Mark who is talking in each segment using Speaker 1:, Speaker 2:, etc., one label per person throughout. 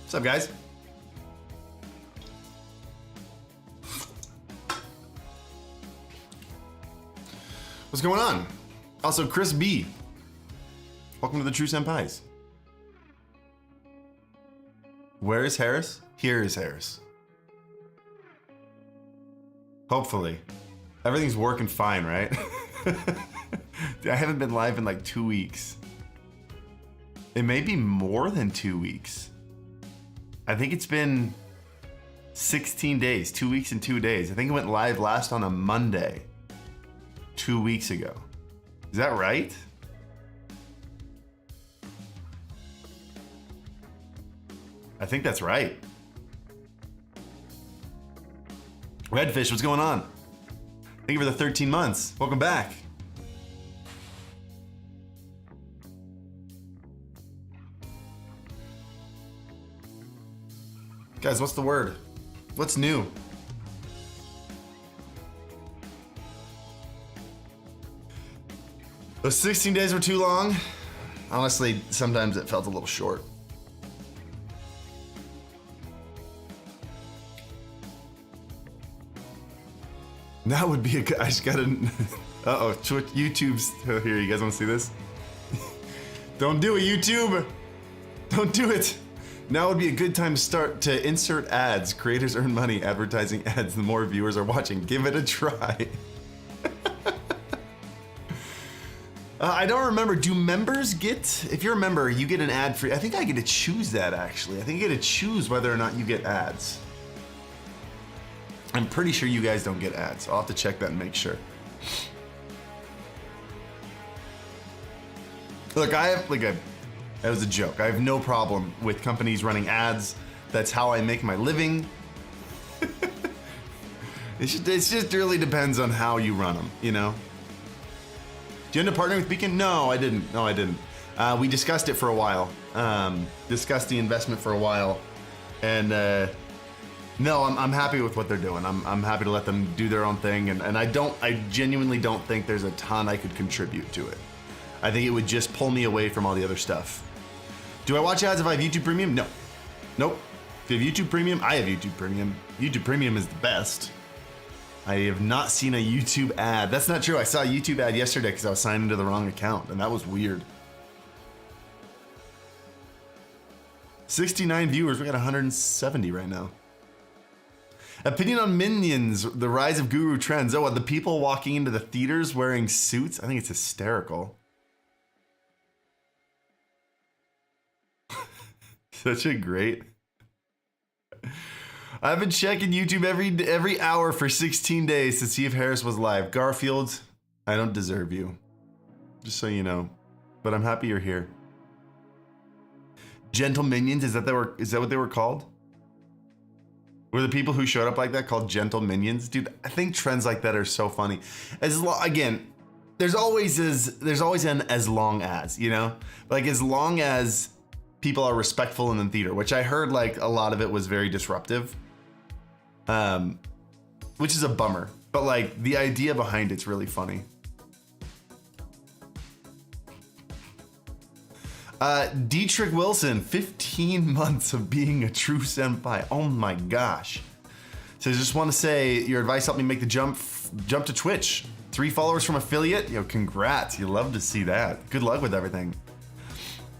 Speaker 1: What's up, guys? What's going on? Also, Chris B. Welcome to the True Senpais. Where is Harris? Here is Harris. Hopefully. Everything's working fine, right? I haven't been live in like 2 weeks. It may be more than 2 weeks. I think it's been 16 days, 2 weeks and 2 days. I think it went live last on a Monday, 2 weeks ago. Is that right? I think that's right. Redfish, what's going on? Thank you for the 13 months. Welcome back. Guys, what's the word? What's new? Those 16 days were too long. Honestly, sometimes it felt a little short. That would be a good, I just gotta, uh-oh, YouTube's here, you guys wanna see this? Don't do it, YouTube! Don't do it! Now would be a good time to start to insert ads. Creators earn money advertising ads, the more viewers are watching. Give it a try. I don't remember, do members get, if you're a member, you get an ad free, I think I get to choose that actually. I think you get to choose whether or not you get ads. I'm pretty sure you guys don't get ads. I'll have to check that and make sure. Look, I have that was a joke. I have no problem with companies running ads. That's how I make my living. It just really depends on how you run them, you know? Do you end up partnering with Beacon? No, I didn't. No, I didn't. We discussed it for a while. Discussed the investment for a while. And no, I'm happy with what they're doing. I'm happy to let them do their own thing. And I genuinely don't think there's a ton I could contribute to it. I think it would just pull me away from all the other stuff. Do I watch ads if I have YouTube Premium? No. Nope. If you have YouTube Premium, I have YouTube Premium. YouTube Premium is the best. I have not seen a YouTube ad. That's not true. I saw a YouTube ad yesterday because I was signed into the wrong account, and that was weird. 69 viewers. We got 170 right now. Opinion on Minions, the rise of guru trends. Oh, the people walking into the theaters wearing suits? I think it's hysterical. Such a great... I've been checking YouTube every hour for 16 days to see if Harris was live. Garfield, I don't deserve you. Just so you know. But I'm happy you're here. Gentle Minions, is that what they were called? Were the people who showed up like that called Gentle Minions? Dude, I think trends like that are so funny. Again, there's always an as long as, you know? Like as long as people are respectful in the theater, which I heard like a lot of it was very disruptive. Which is a bummer, but like the idea behind it's really funny. Dietrich Wilson, 15 months of being a true senpai. Oh my gosh. So I just want to say your advice helped me make the jump to Twitch. 3 followers from affiliate. Yo, congrats. You love to see that. Good luck with everything.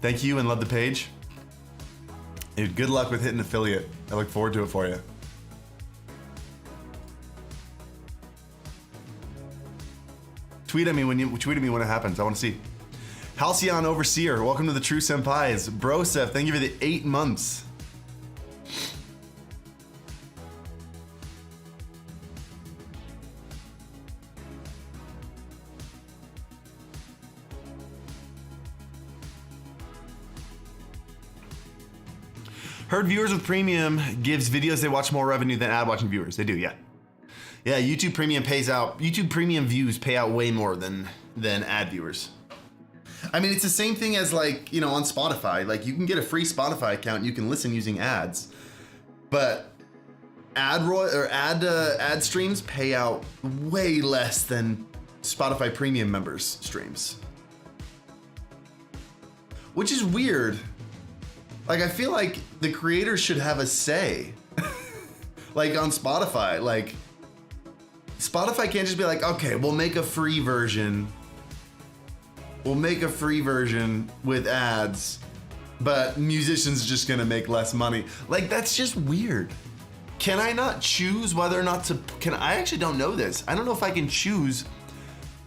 Speaker 1: Thank you and love the page. Dude, good luck with hitting affiliate. I look forward to it for you. Tweet at me when it happens. I want to see. Halcyon Overseer, welcome to the True Senpais. Brosef, thank you for the 8 months. Heard viewers with premium gives videos they watch more revenue than ad watching viewers. They do, yeah. Yeah, YouTube Premium pays out. YouTube Premium views pay out way more than ad viewers. I mean, it's the same thing as like, you know, on Spotify. Like you can get a free Spotify account and you can listen using ads. But ad streams pay out way less than Spotify Premium members streams. Which is weird. Like, I feel like the creators should have a say. Like on Spotify, like Spotify can't just be like, okay, we'll make a free version. We'll make a free version with ads, but musicians just gonna make less money. Like, that's just weird. Can I not choose whether or not to, I actually don't know this. I don't know if I can choose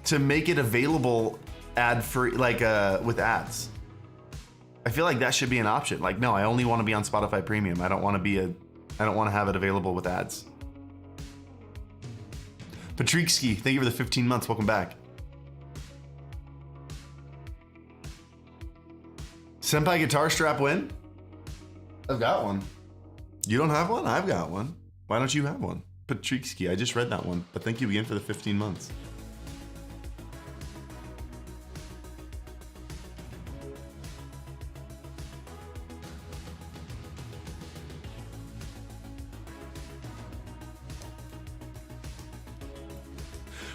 Speaker 1: to make it available ad free, like with ads. I feel like that should be an option. Like, no, I only want to be on Spotify Premium. I don't want to have it available with ads. Patrikski, thank you for the 15 months. Welcome back. Senpai guitar strap win? I've got one. You don't have one? I've got one. Why don't you have one? Patrikski, I just read that one, but thank you again for the 15 months.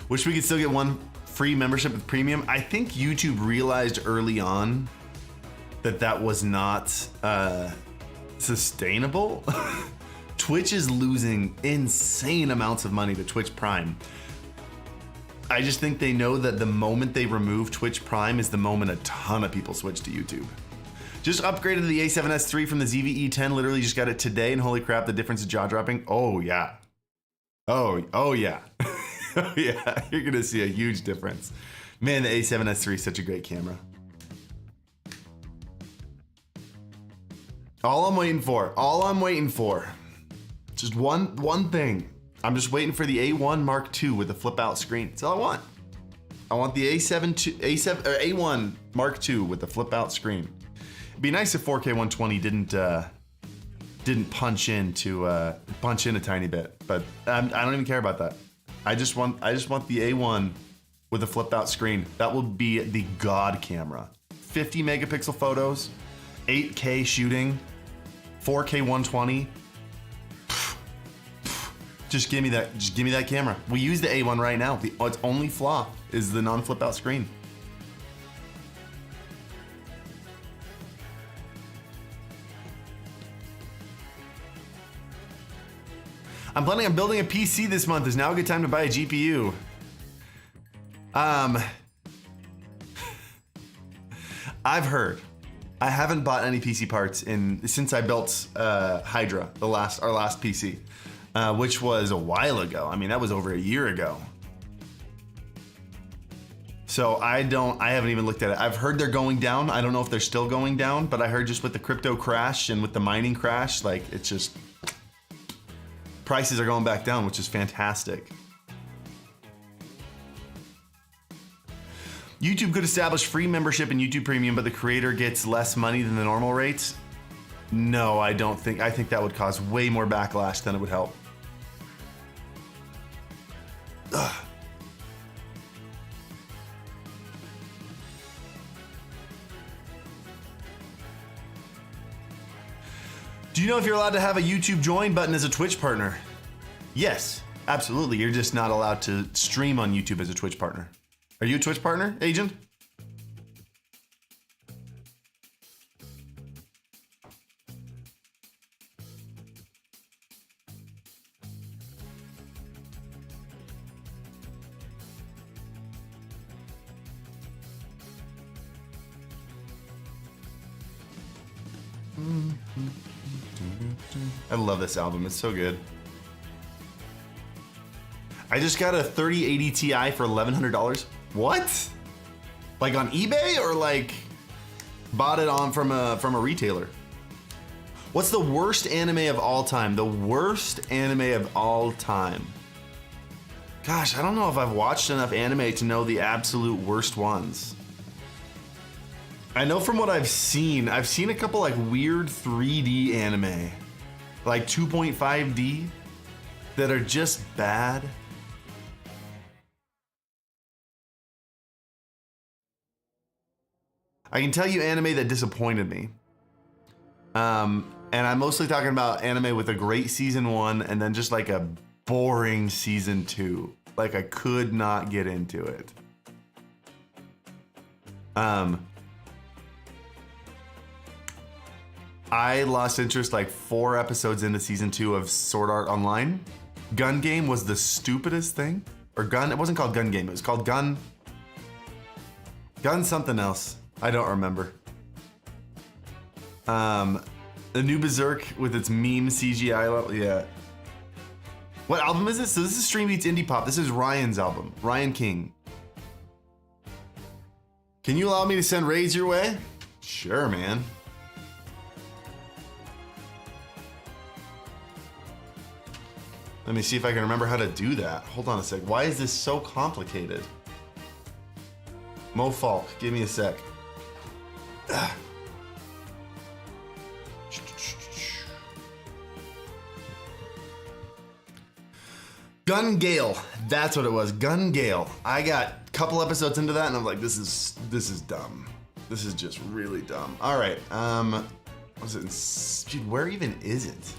Speaker 1: Wish we could still get one free membership with premium. I think YouTube realized early on that that was not sustainable. Twitch is losing insane amounts of money to Twitch Prime. I just think they know that the moment they remove Twitch Prime is the moment a ton of people switch to YouTube. Just upgraded to the A7S III from the ZVE10. Literally just got it today, and holy crap, the difference is jaw-dropping. Oh yeah. Oh yeah. Oh yeah, you're gonna see a huge difference. Man, the A7S III is such a great camera. All I'm waiting for, just one thing. I'm just waiting for the A1 Mark II with the flip out screen. That's all I want. I want the A1 Mark II with the flip out screen. It'd be nice if 4K 120 didn't punch in a tiny bit, but I don't even care about that. I just want the A1 with a flip out screen. That will be the god camera. 50 megapixel photos, 8K shooting, 4K 120. Just give me that camera. We use the A1 right now. Its only flaw is the non-flip out screen. I'm planning on building a PC this month. Is now a good time to buy a GPU? I've heard. I haven't bought any PC parts since I built Hydra, our last PC, which was a while ago. I mean, that was over a year ago. So I haven't even looked at it. I've heard they're going down. I don't know if they're still going down, but I heard just with the crypto crash and with the mining crash, like it's just, prices are going back down, which is fantastic. YouTube could establish free membership in YouTube Premium, but the creator gets less money than the normal rates. No, I don't think. I think that would cause way more backlash than it would help. Ugh. Do you know if you're allowed to have a YouTube join button as a Twitch partner? Yes, absolutely. You're just not allowed to stream on YouTube as a Twitch partner. Are you a Twitch partner, Agent? I love this album. It's so good. I just got a 3080 Ti for $1,100. What? Like on eBay, or like bought it on from a retailer? What's the worst anime of all time? The worst anime of all time. Gosh, I don't know if I've watched enough anime to know the absolute worst ones. I know from what I've seen a couple like weird 3D anime, like 2.5D, that are just bad. I can tell you anime that disappointed me. And I'm mostly talking about anime with a great season 1 and then just like a boring season 2. Like I could not get into it. I lost interest like 4 episodes into season 2 of Sword Art Online. Gun Game was the stupidest thing. Or Gun, it wasn't called Gun Game, it was called Gun something else. I don't remember. The new Berserk with its meme CGI level, yeah. What album is this? So this is Stream Beats Indie Pop. This is Ryan's album, Ryan King. Can you allow me to send raids your way? Sure, man. Let me see if I can remember how to do that. Hold on a sec. Why is this so complicated? Mo Falk, give me a sec. Gun Gale, that's what it was. Gun Gale. I got a couple episodes into that and I'm like, this is dumb. This is just really dumb. All right, was it? Dude, where even is it?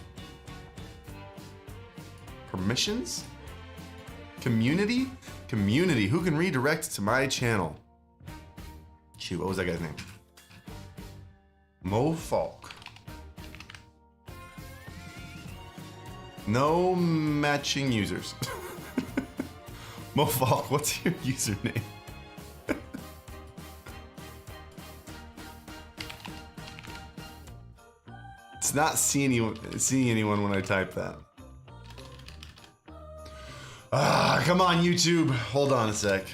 Speaker 1: Permissions? Community? Community. Who can redirect to my channel? Shoot, what was that guy's name? Mo Falk. No matching users. Mo Falk, what's your username? It's not seeing anyone when I type that. Ah, come on, YouTube. Hold on a sec.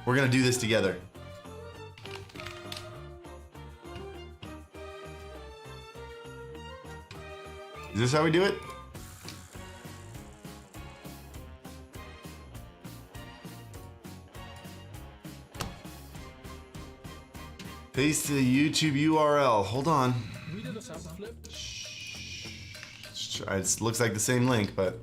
Speaker 1: We're gonna do this together. Is this how we do it? Paste the YouTube URL. Hold on. It looks like the same link, but.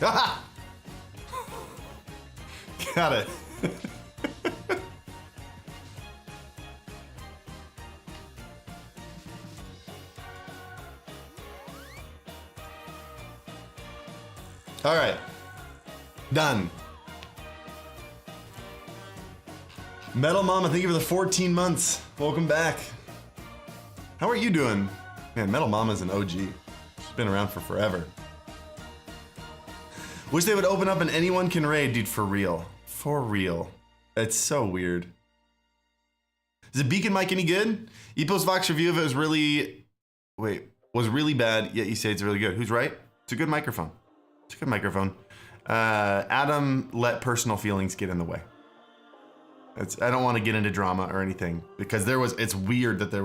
Speaker 1: Haha! Got it. All right. Done. Metal Mama, thank you for the 14 months. Welcome back. How are you doing? Man, Metal Mama's an OG. She's been around for forever. Wish they would open up and anyone can raid, dude, for real. For real. It's so weird. Is the beacon mic any good? Epos Vox review of it was really bad, yet you say it's really good. Who's right? It's a good microphone. It's a good microphone. Adam let personal feelings get in the way. I don't want to get into drama or anything because it's weird that there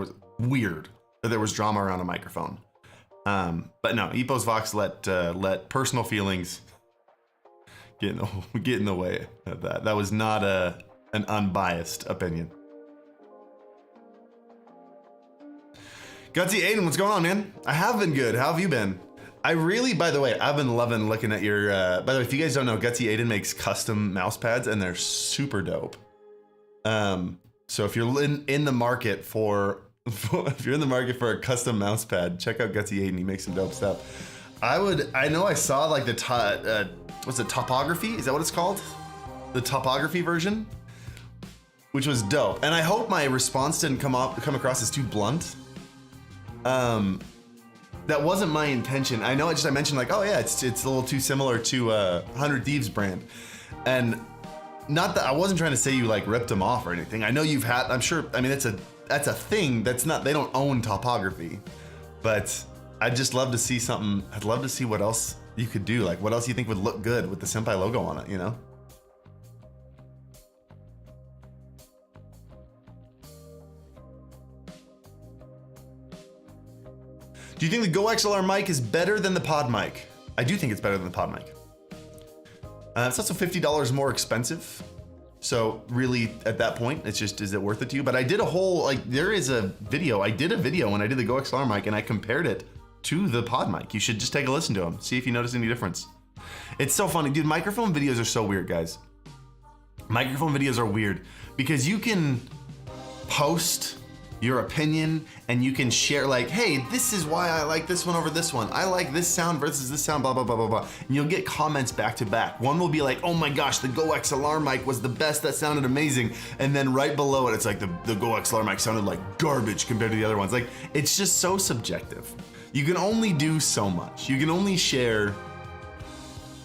Speaker 1: was drama around a microphone. But no, Epos Vox let personal feelings get in the way of that. That was not an unbiased opinion. Gutsy Aiden, what's going on, man? I have been good. How have you been? By the way, I've been loving looking at your, by the way, if you guys don't know, Gutsy Aiden makes custom mouse pads and they're super dope. So if you're in the market for a custom mouse pad, check out Gutsy Aiden. He makes some dope stuff. I know I saw like the, what's it, topography? Is that what it's called? The topography version, which was dope. And I hope my response didn't come across as too blunt. That wasn't my intention. I know I mentioned like, oh yeah, it's a little too similar to 100 Thieves brand. And not that I wasn't trying to say you like ripped them off or anything. I know you've had, I'm sure, I mean, that's a thing that's not, they don't own topography, but I'd just love to see something. I'd love to see what else you could do. Like what else you think would look good with the Senpai logo on it, you know? Do you think the Go XLR mic is better than the pod mic? I do think it's better than the pod mic. It's also $50 more expensive. So really at that point, it's just, is it worth it to you? But I did a whole, like there is a video. I did a video when I did the Go XLR mic and I compared it to the pod mic. You should just take a listen to them. See if you notice any difference. It's so funny, dude. Microphone videos are so weird, guys. Microphone videos are weird because you can post your opinion, and you can share like, hey, this is why I like this one over this one. I like this sound versus this sound, blah, blah, blah, blah, blah. And you'll get comments back to back. One will be like, oh my gosh, the Go XLR mic was the best, that sounded amazing. And then right below it, it's like the Go XLR mic sounded like garbage compared to the other ones. Like, it's just so subjective. You can only do so much. You can only share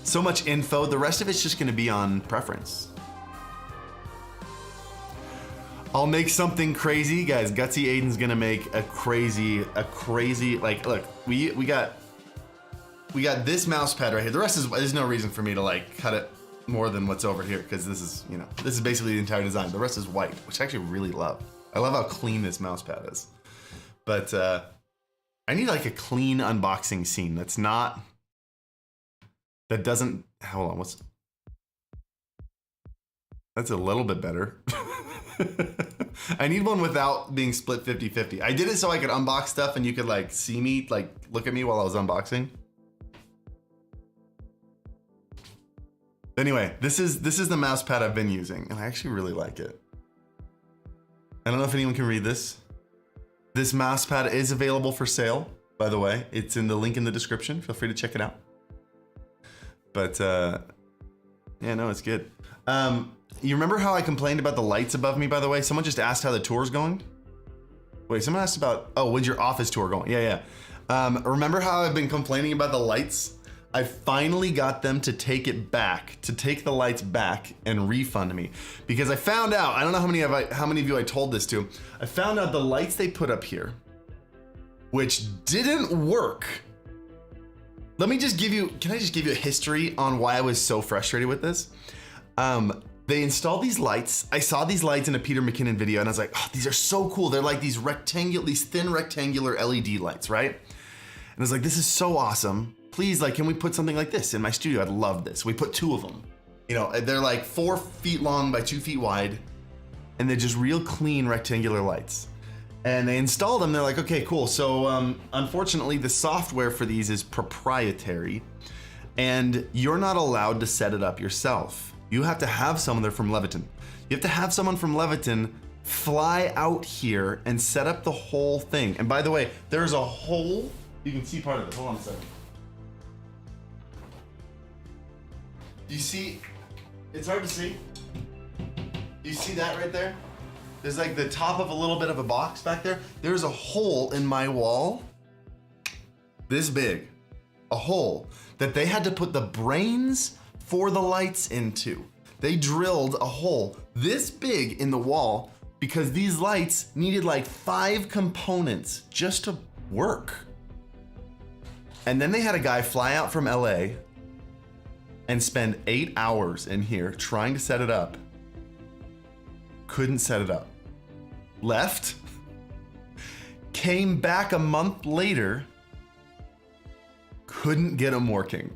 Speaker 1: so much info. The rest of it's just gonna be on preference. I'll make something crazy, guys. Gutsy Aiden's gonna make a crazy, like, look, we got this mouse pad right here. The rest is, there's no reason for me to like cut it more than what's over here, because this is, you know, this is basically the entire design. The rest is white, which I actually really love. I love how clean this mouse pad is. But I need like a clean unboxing scene that doesn't, hold on, that's a little bit better. I need one without being split 50-50. I did it so I could unbox stuff and you could like see me, like look at me while I was unboxing. Anyway, this is the mouse pad I've been using, and I actually really like it. I don't know if anyone can read this. This mouse pad is available for sale, by the way. It's in the link in the description. Feel free to check it out. But yeah, no, it's good. You remember how I complained about the lights above me, by the way? Someone just asked how the tour's going. Wait, someone asked about, oh, when's your office tour going? Yeah. Remember how I've been complaining about the lights? I finally got them to take the lights back and refund me. Because I found out, I don't know how many of you I told this to, I found out the lights they put up here, which didn't work. Let me just give you, can I just give you a history on why I was so frustrated with this? They installed these lights. I saw these lights in a Peter McKinnon video and I was like, oh, these are so cool. They're like these thin rectangular LED lights, right? And I was like, this is so awesome. Please, like, can we put something like this in my studio? I'd love this. We put 2 of them. You know, they're like 4 feet long by 2 feet wide, and they're just real clean rectangular lights. And they installed them, they're like, okay, cool. So unfortunately, the software for these is proprietary, and you're not allowed to set it up yourself. You have to have someone there from Leviton. You have to have someone from Leviton fly out here and set up the whole thing. And by the way, there's a hole. You can see part of it. Hold on a second. Do you see? It's hard to see. Do you see that right there? There's like the top of a little bit of a box back there. There's a hole in my wall, this big, a hole that they had to put the brains for the lights into. They drilled a hole this big in the wall because these lights needed like 5 components just to work. And then they had a guy fly out from LA and spend 8 hours in here trying to set it up. Couldn't set it up. Left. Came back a month later. Couldn't get them working.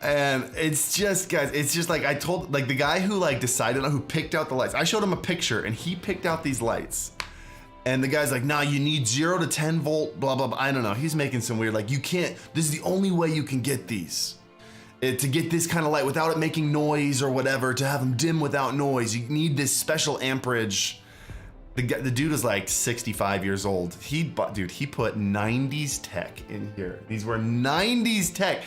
Speaker 1: And it's just, guys, it's just like I told, like the guy who like decided, who picked out the lights. I showed him a picture and he picked out these lights. And the guy's like, nah, you need 0 to 10 volt, blah, blah, blah. I don't know. He's making some weird, like, you can't, this is the only way you can get these. To get this kind of light without it making noise or whatever, to have them dim without noise, you need this special amperage. The dude is like 65 years old. He put 90s tech in here. These were 90s tech.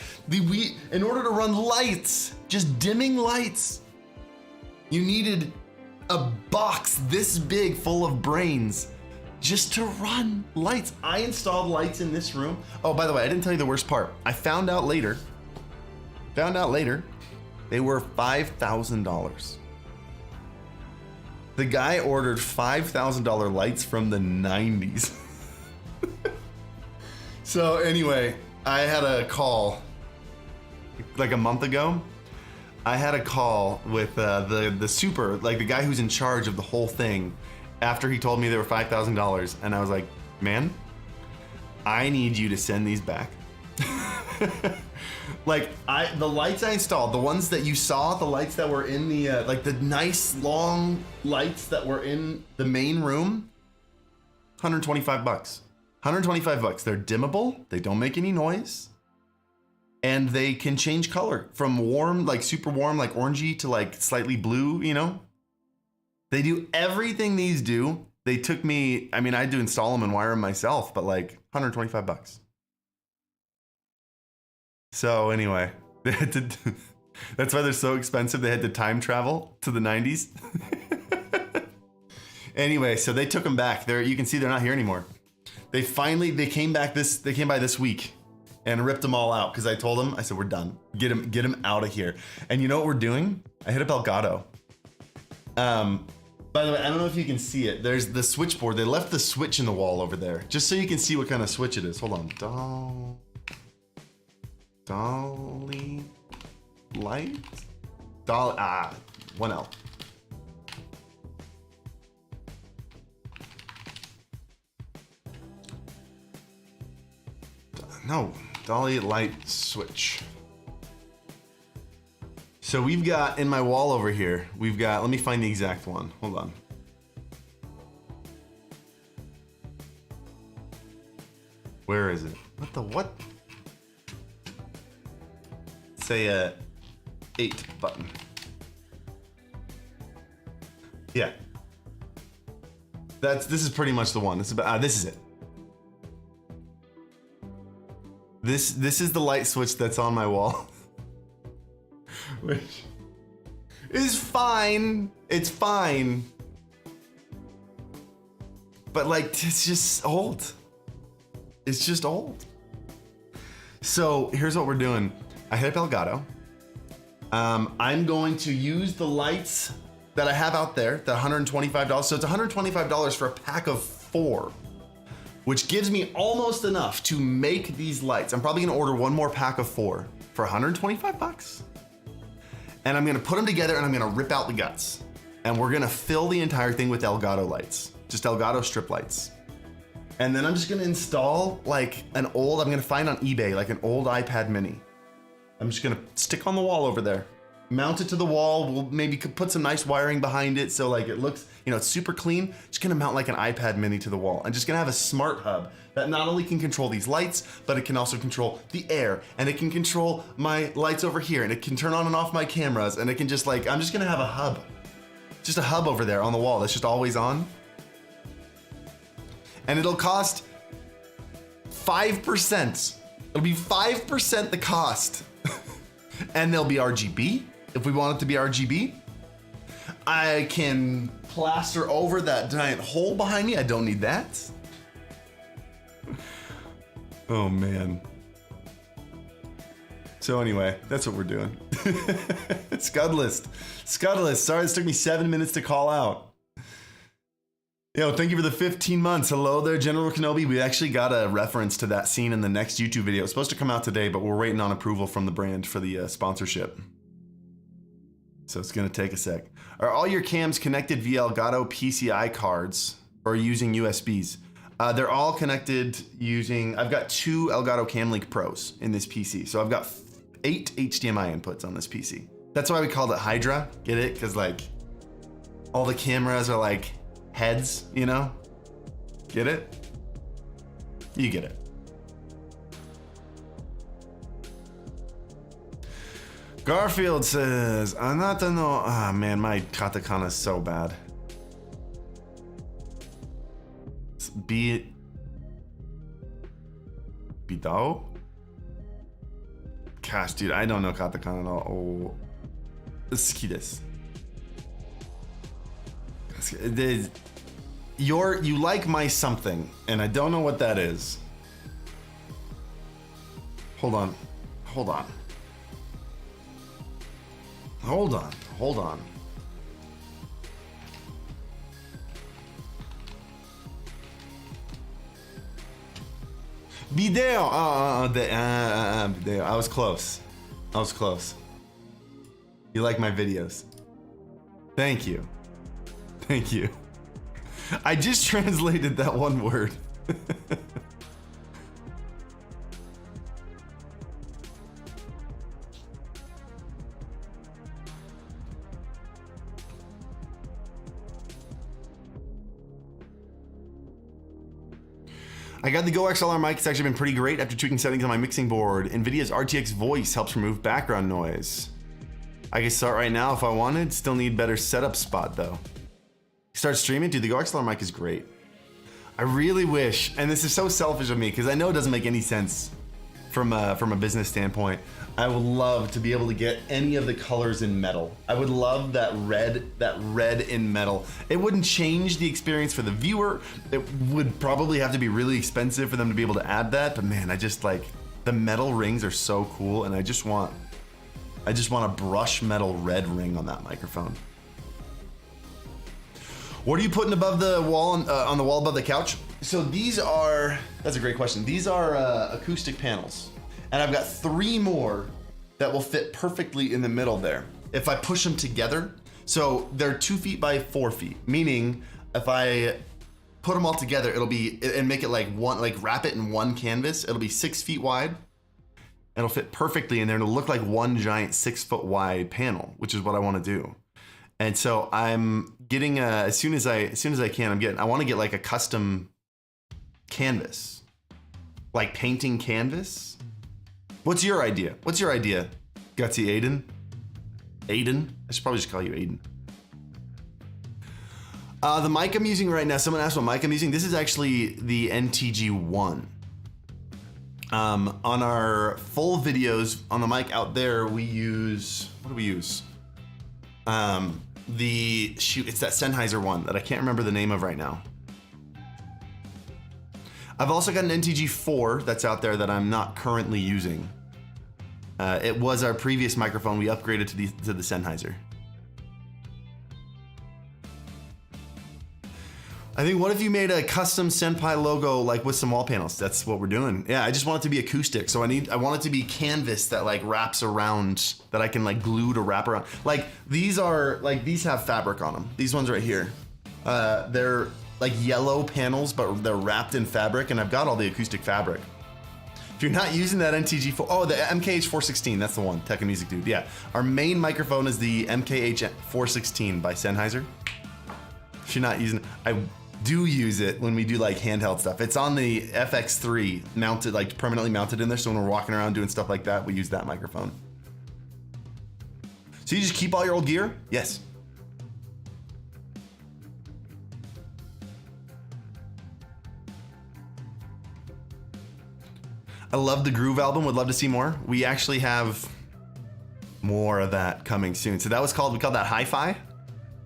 Speaker 1: In order to run lights, just dimming lights, you needed a box this big full of brains just to run lights. I installed lights in this room. Oh, by the way, I didn't tell you the worst part. I found out later, they were $5,000. The guy ordered $5,000 lights from the 90s. So anyway, I had a call like a month ago. I had a call with the super, like the guy who's in charge of the whole thing after he told me they were $5,000. And I was like, man, I need you to send these back. Like the lights I installed, the ones that you saw, the lights that were in the, like the nice long lights that were in the main room, $125. $125. They're dimmable. They don't make any noise. And they can change color from warm, like super warm, like orangey to like slightly blue, you know? They do everything these do. They took me, I mean, I had to install them and wire them myself, but like $125. So anyway, they had to, that's why they're so expensive. They had to time travel to the 90s. Anyway, so they took them back. You can see they're not here anymore. They came by this week and ripped them all out because I told them, I said, we're done. Get them out of here. And you know what we're doing? I hit up Elgato. By the way, I don't know if you can see it. There's the switchboard. They left the switch in the wall over there, just so you can see what kind of switch it is. Hold on. Dolly light? One L. No, Dolly light switch. So we've got, in my wall over here, let me find the exact one. Hold on. Where is it? What? Say a 8 button. Yeah. This is pretty much the one. This is it. This is the light switch that's on my wall. Which is fine. It's fine. But like, it's just old. It's just old. So here's what we're doing. I hit up Elgato. I'm going to use the lights that I have out there, the $125. So it's $125 for a pack of 4, which gives me almost enough to make these lights. I'm probably gonna order one more pack of 4 for $125. And I'm gonna put them together and I'm gonna rip out the guts. And we're gonna fill the entire thing with Elgato lights, just Elgato strip lights. And then I'm just gonna install like I'm gonna find on eBay, like an old iPad mini. I'm just gonna stick on the wall over there, mount it to the wall. We'll maybe put some nice wiring behind it so like it looks, it's super clean. Just gonna mount like an iPad mini to the wall. I'm just gonna have a smart hub that not only can control these lights, but it can also control the air, and it can control my lights over here, and it can turn on and off my cameras, and it can just like, I'm just gonna have a hub. Just a hub over there on the wall that's just always on. And it'll cost 5%. It'll be 5% the cost. And they'll be RGB, if we want it to be RGB. I can plaster over that giant hole behind me. I don't need that. Oh man. So anyway, that's what we're doing. Scudlist. Sorry, this took me 7 minutes to call out. Yo, thank you for the 15 months. Hello there, General Kenobi. We actually got a reference to that scene in the next YouTube video. It's supposed to come out today, but we're waiting on approval from the brand for the sponsorship. So it's gonna take a sec. Are all your cams connected via Elgato PCI cards or using USBs? They're all connected using, I've got 2 Elgato CamLink Pros in this PC. So I've got 8 HDMI inputs on this PC. That's why we called it Hydra. Get it? Because like all the cameras are like heads, Get it? You get it. Garfield says, Anata no, man, my katakana is so bad. Bidao? Gosh, dude, I don't know katakana at all. Suki desu. You like my something, and I don't know what that is. Hold on. Video. Video. I was close. You like my videos? Thank you. I just translated that one word. I got the Go XLR mic. It's actually been pretty great after tweaking settings on my mixing board. NVIDIA's RTX voice helps remove background noise. I can start right now if I wanted. Still need better setup spot though. start streaming, dude, the Go XLR mic is great. I really wish, and this is so selfish of me because I know it doesn't make any sense from a business standpoint. I would love to be able to get any of the colors in metal. I would love that red in metal. It wouldn't change the experience for the viewer. It would probably have to be really expensive for them to be able to add that, but man, I just like, the metal rings are so cool, and I just want a brush metal red ring on that microphone. What are you putting above the wall, on the wall above the couch? So these are, that's a great question. These are acoustic panels. And I've got 3 more that will fit perfectly in the middle there. If I push them together, so they're 2 feet by 4 feet, meaning if I put them all together, it'll be, and make it like one, like wrap it in one canvas, it'll be 6 feet wide. It'll fit perfectly in there and it'll look like one giant 6 foot wide panel, which is what I want to do. And so I'm getting as soon as I can, I want to get like a custom canvas, like painting canvas. What's your idea? Gutsy Aiden? Aiden? I should probably just call you Aiden. The mic I'm using right now, someone asked what mic I'm using. This is actually the NTG1. On our full videos on the mic out there, we use, what do we use? It's that Sennheiser one that I can't remember the name of right now. I've also got an NTG4 that's out there that I'm not currently using. It was our previous microphone. We upgraded to the Sennheiser. I think, what if you made a custom Senpai logo like with some wall panels? That's what we're doing. Yeah, I just want it to be acoustic. So I want it to be canvas that like wraps around, that I can like glue to wrap around. Like these have fabric on them. These ones right here. They're like yellow panels, but they're wrapped in fabric, and I've got all the acoustic fabric. If you're not using that NTG4, oh, the MKH416, that's the one, Tech and Music Dude, yeah. Our main microphone is the MKH416 by Sennheiser. If you're not using it, I do use it when we do like handheld stuff. It's on the FX3 mounted, like permanently mounted in there, so when we're walking around doing stuff like that, we use that microphone. So you just keep all your old gear? Yes. I love the Groove album, would love to see more. We actually have more of that coming soon. So that was we called that Hi-Fi,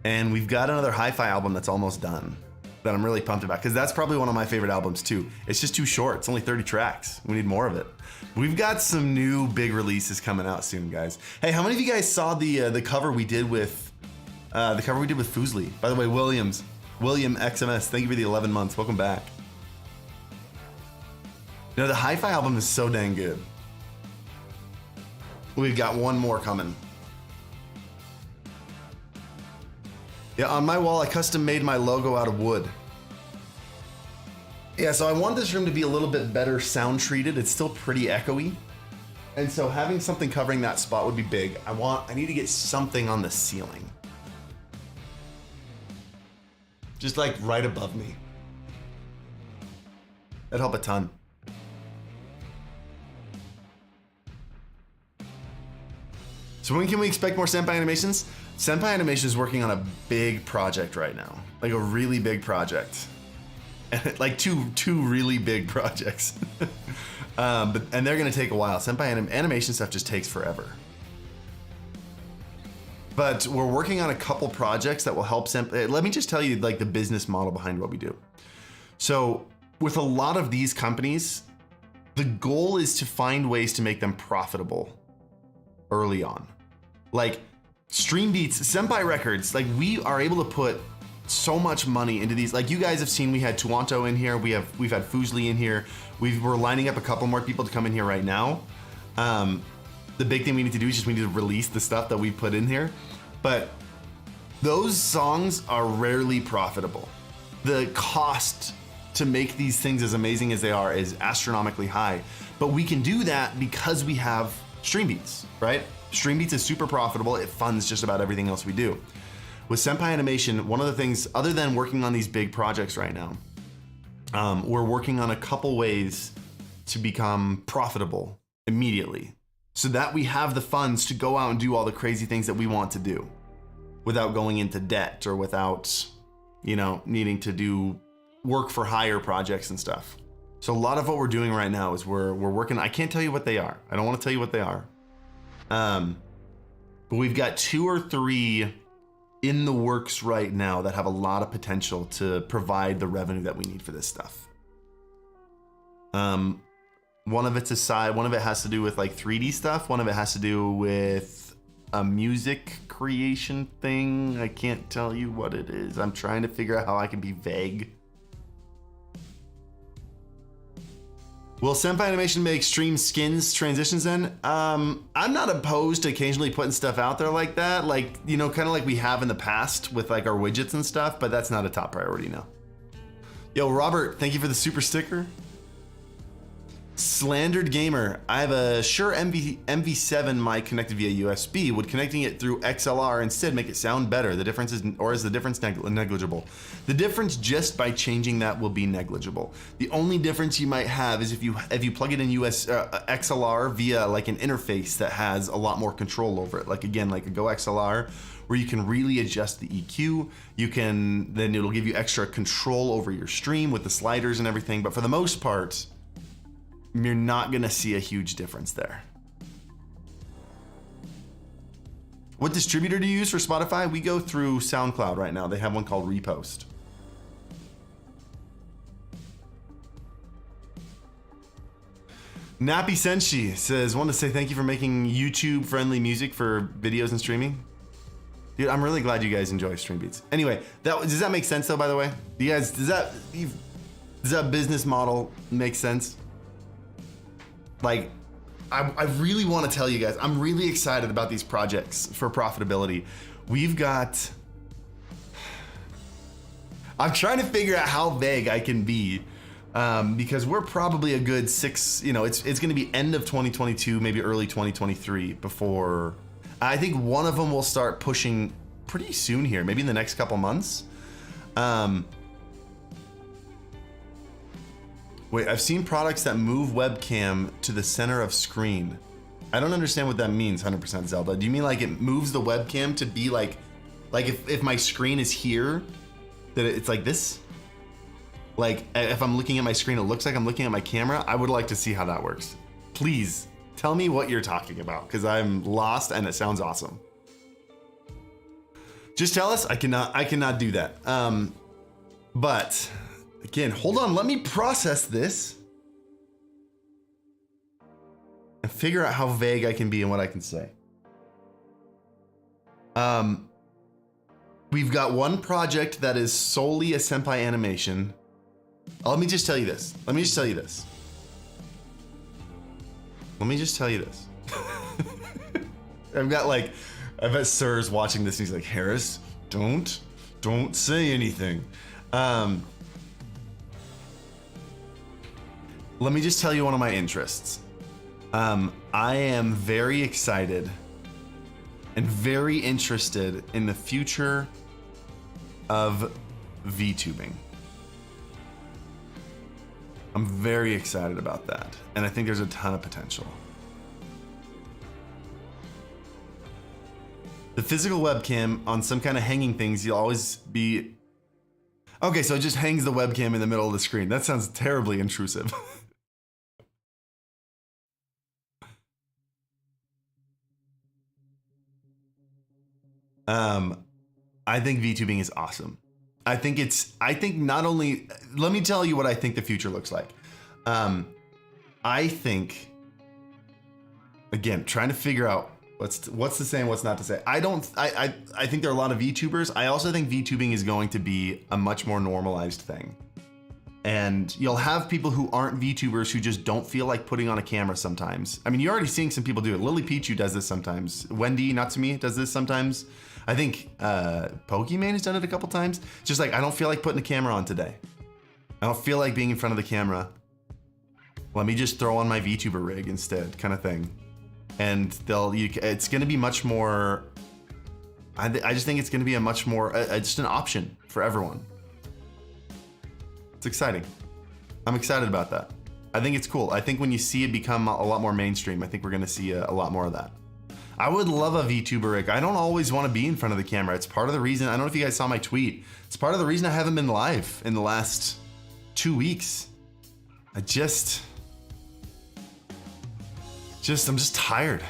Speaker 1: and we've got another Hi-Fi album that's almost done that I'm really pumped about, because that's probably one of my favorite albums too. It's just too short, it's only 30 tracks. We need more of it. We've got some new big releases coming out soon, guys. Hey, how many of you guys saw the cover we did with Fuslie? By the way, William XMS, thank you for the 11 months, welcome back. You know, the Hi-Fi album is so dang good. We've got one more coming. Yeah, on my wall, I custom made my logo out of wood. Yeah, so I want this room to be a little bit better sound treated. It's still pretty echoey. And so having something covering that spot would be big. I need to get something on the ceiling. Just like right above me. That'd help a ton. So when can we expect more Senpai animations? Senpai Animation is working on a big project right now, like a really big project, and like two really big projects. And they're gonna take a while. Senpai animation stuff just takes forever. But we're working on a couple projects that will help Senpai. Let me just tell you like the business model behind what we do. So with a lot of these companies, the goal is to find ways to make them profitable early on. Like Stream Beats, Senpai Records, like we are able to put so much money into these. Like you guys have seen, we had Tuanto in here, we've had Fuslie in here, we're lining up a couple more people to come in here right now. The big thing we need to do is just we need to release the stuff that we put in here. But those songs are rarely profitable. The cost to make these things as amazing as they are is astronomically high. But we can do that because we have Stream Beats, right? Stream Beats is super profitable. It funds just about everything else we do. With Senpai Animation, one of the things, other than working on these big projects right now, we're working on a couple ways to become profitable immediately so that we have the funds to go out and do all the crazy things that we want to do without going into debt or without, needing to do work for hire projects and stuff. So a lot of what we're doing right now is we're working. I can't tell you what they are. I don't want to tell you what they are. But we've got 2 or 3 in the works right now that have a lot of potential to provide the revenue that we need for this stuff. One of it's a side, one of it has to do with like 3D stuff. One of it has to do with a music creation thing. I can't tell you what it is. I'm trying to figure out how I can be vague. Will Senpai Animation make stream skins transitions then? I'm not opposed to occasionally putting stuff out there like that. Like, kind of like we have in the past with like our widgets and stuff, but that's not a top priority now. Yo, Robert, thank you for the super sticker. Slandered Gamer, I have a Shure MV7 mic connected via USB. Would connecting it through XLR instead make it sound better? The difference is, or is the difference negligible? The difference just by changing that will be negligible. The only difference you might have is if you plug it in XLR via like an interface that has a lot more control over it. Like again, like a Go XLR, where you can really adjust the EQ. Then it'll give you extra control over your stream with the sliders and everything. But for the most part, you're not gonna see a huge difference there. What distributor do you use for Spotify? We go through SoundCloud right now. They have one called Repost. Nappy Senshi says, want to say thank you for making YouTube friendly music for videos and streaming. Dude, I'm really glad you guys enjoy Stream Beats. Anyway, does that make sense though, by the way? You guys, does that business model make sense? Like, I really want to tell you guys, I'm really excited about these projects for profitability. I'm trying to figure out how vague I can be, because we're probably a good 6, it's going to be end of 2022, maybe early 2023 before, I think one of them will start pushing pretty soon here, maybe in the next couple months. Wait, I've seen products that move webcam to the center of screen. I don't understand what that means, 100% Zelda. Do you mean like it moves the webcam to be like if my screen is here, that it's like this? Like if I'm looking at my screen, it looks like I'm looking at my camera? I would like to see how that works. Please tell me what you're talking about, because I'm lost and it sounds awesome. Just tell us. I cannot do that. But again, hold on, let me process this and figure out how vague I can be and what I can say. We've got one project that is solely a Senpai animation. Let me just tell you this. I've got Sirs watching this and he's like, Harris, don't say anything. Let me just tell you one of my interests. I am very excited and very interested in the future of VTubing. I'm very excited about that, and I think there's a ton of potential. The physical webcam on some kind of hanging things, you'll always be... Okay, so it just hangs the webcam in the middle of the screen. That sounds terribly intrusive. I think VTubing is awesome. I think not only, let me tell you what I think the future looks like. I think, again, trying to figure out what's to say and what's not to say. I think there are a lot of VTubers. I also think VTubing is going to be a much more normalized thing. And you'll have people who aren't VTubers who just don't feel like putting on a camera sometimes. I mean, you're already seeing some people do it. Lily Pichu does this sometimes. Wendy Natsumi does this sometimes. I think Pokemon has done it a couple times. Just like, I don't feel like putting a camera on today. I don't feel like being in front of the camera. Let me just throw on my VTuber rig instead, kind of thing. And it's going to be much more. I just think it's going to be a much more just an option for everyone. It's exciting. I'm excited about that. I think it's cool. I think when you see it become a lot more mainstream, I think we're going to see a lot more of that. I would love a VTuber rig. I don't always want to be in front of the camera. It's part of the reason, I don't know if you guys saw my tweet. It's part of the reason I haven't been live in the last 2 weeks. I'm just tired.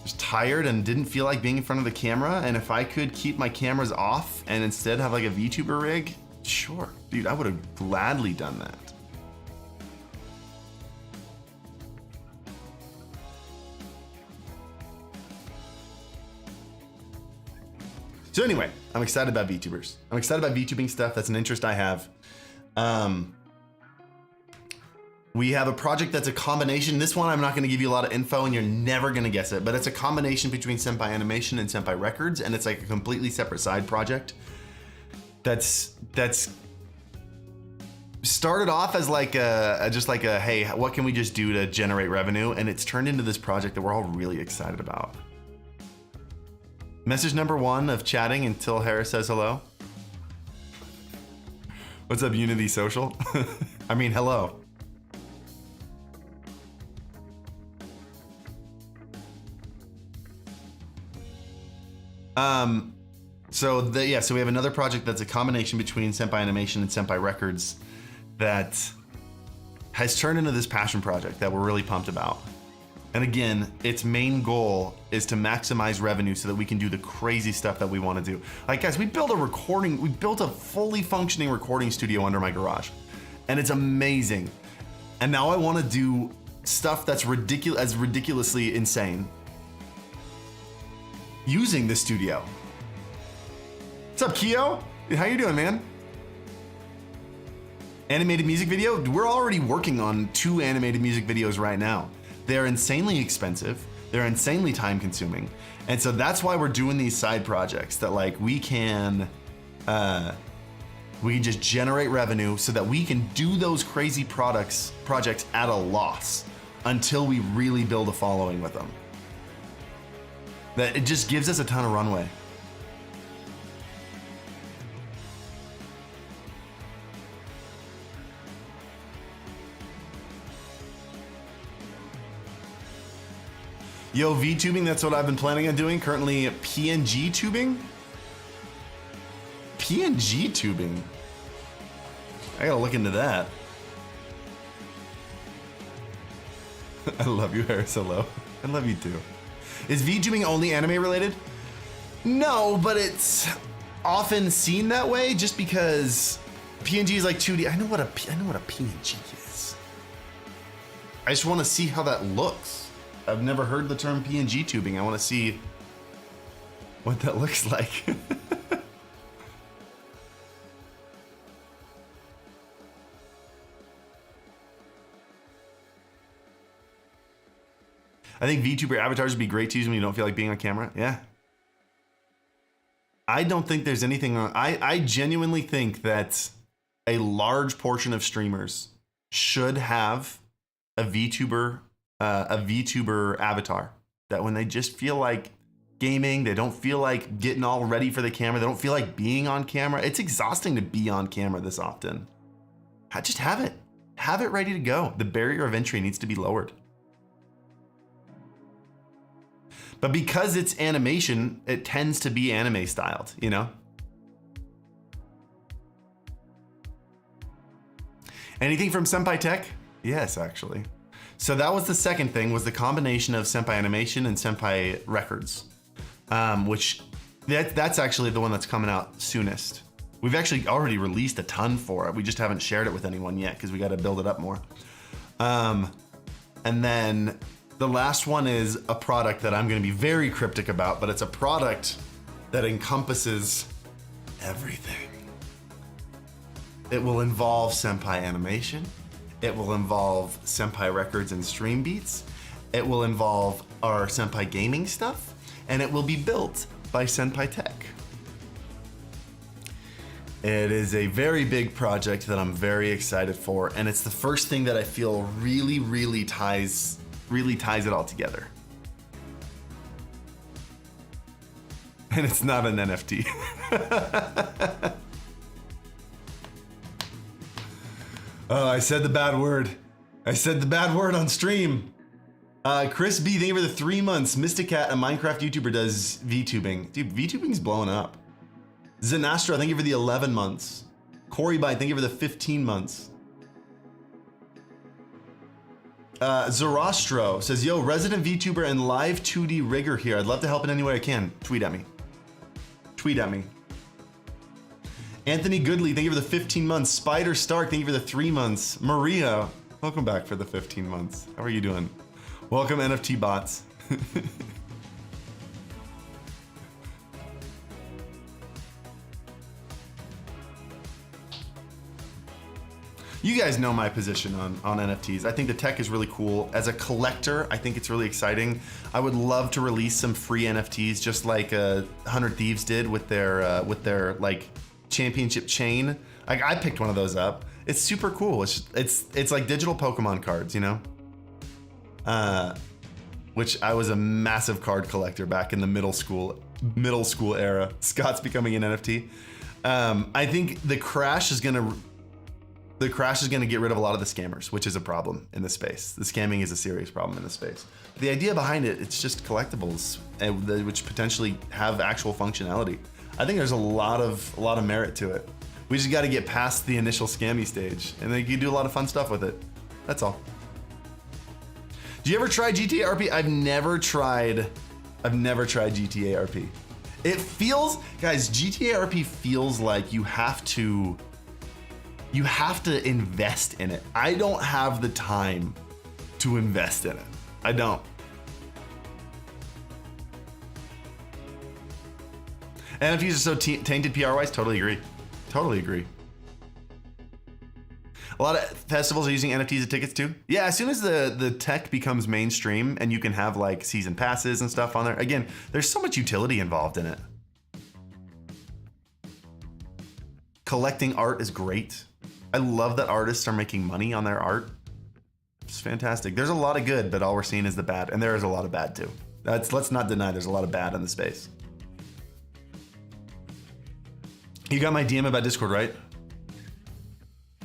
Speaker 1: Just tired and didn't feel like being in front of the camera. And if I could keep my cameras off and instead have like a VTuber rig, sure, dude, I would have gladly done that. So anyway, I'm excited about VTubers. I'm excited about VTubing stuff. That's an interest I have. We have a project that's a combination. This one, I'm not gonna give you a lot of info and you're never gonna guess it, but it's a combination between Senpai Animation and Senpai Records, and it's like a completely separate side project. That's started off as like just like a, hey, what can we just do to generate revenue? And it's turned into this project that we're all really excited about. Message number 1 of chatting until Harris says hello. What's up, Unity Social? I mean, hello. So we have another project that's a combination between Senpai Animation and Senpai Records that has turned into this passion project that we're really pumped about. And again, its main goal is to maximize revenue so that we can do the crazy stuff that we want to do. Like, guys, we built a fully functioning recording studio under my garage, and it's amazing. And now I want to do stuff that's ridiculously insane using the studio. What's up, Keo? How you doing, man? Animated music video? We're already working on 2 animated music videos right now. They're insanely expensive. They're insanely time consuming. And so that's why we're doing these side projects that like we can just generate revenue so that we can do those crazy projects at a loss until we really build a following with them. That it just gives us a ton of runway. Yo, VTubing, that's what I've been planning on doing. Currently PNG tubing? PNG tubing? I gotta look into that. I love you, Harris. Hello. I love you too. Is VTubing only anime related? No, but it's often seen that way just because PNG is like 2D. I know what a PNG is. I just want to see how that looks. I've never heard the term PNG tubing. I want to see what that looks like. I think VTuber avatars would be great to use when you don't feel like being on camera. Yeah. I don't think there's anything wrong. I genuinely think that a large portion of streamers should have a VTuber avatar, that when they just feel like gaming, they don't feel like getting all ready for the camera, they don't feel like being on camera. It's exhausting to be on camera this often. Just have it ready to go. The barrier of entry needs to be lowered. But because it's animation, it tends to be anime styled, you know? Anything from Senpai Tech? Yes, actually. So that was the second thing, was the combination of Senpai Animation and Senpai Records, which that's actually the one that's coming out soonest. We've actually already released a ton for it. We just haven't shared it with anyone yet because we got to build it up more. And then the last one is a product that I'm going to be very cryptic about, but it's a product that encompasses everything. It will involve Senpai Animation. It will involve Senpai Records and Stream Beats. It will involve our Senpai Gaming stuff, and it will be built by Senpai Tech. It is a very big project that I'm very excited for, and it's the first thing that I feel really ties it all together. And it's not an NFT. Oh, I said the bad word. I said the bad word on stream. Chris B, thank you for the 3 months. Mysticat, a Minecraft YouTuber, does VTubing. Dude, VTubing's blowing up. Zenastro, thank you for the 11 months. Corey Bite, thank you for the 15 months. Zerostro says, yo, resident VTuber and live 2D rigger here. I'd love to help in any way I can. Tweet at me. Tweet at me. Anthony Goodley, thank you for the 15 months. Spider Stark, thank you for the 3 months. Maria, welcome back for the 15 months. How are you doing? Welcome, NFT bots. You guys know my position on NFTs. I think the tech is really cool. As a collector, I think it's really exciting. I would love to release some free NFTs, just like 100 Thieves did with their like championship chain. Like I picked one of those up. It's super cool. It's like digital Pokemon cards, you know? Which I was a massive card collector back in the middle school era. Scott's becoming an NFT. I think the crash is gonna get rid of a lot of the scammers, which is a problem in this space. The scamming is a serious problem in this space. The idea behind it, it's just collectibles, which potentially have actual functionality. I think there's a lot of merit to it. We just got to get past the initial scammy stage, and then you can do a lot of fun stuff with it. That's all. Do you ever try GTA RP? I've never tried GTA RP. It feels, guys, GTA RP feels like you have to invest in it. I don't have the time to invest in it. I don't. NFTs are so tainted PR-wise. Totally agree. Totally agree. A lot of festivals are using NFTs as tickets too. Yeah, as soon as the tech becomes mainstream and you can have like season passes and stuff on there, again, there's so much utility involved in it. Collecting art is great. I love that artists are making money on their art. It's fantastic. There's a lot of good, but all we're seeing is the bad, and there is a lot of bad too. Let's not deny there's a lot of bad in the space. You got my DM about Discord, right?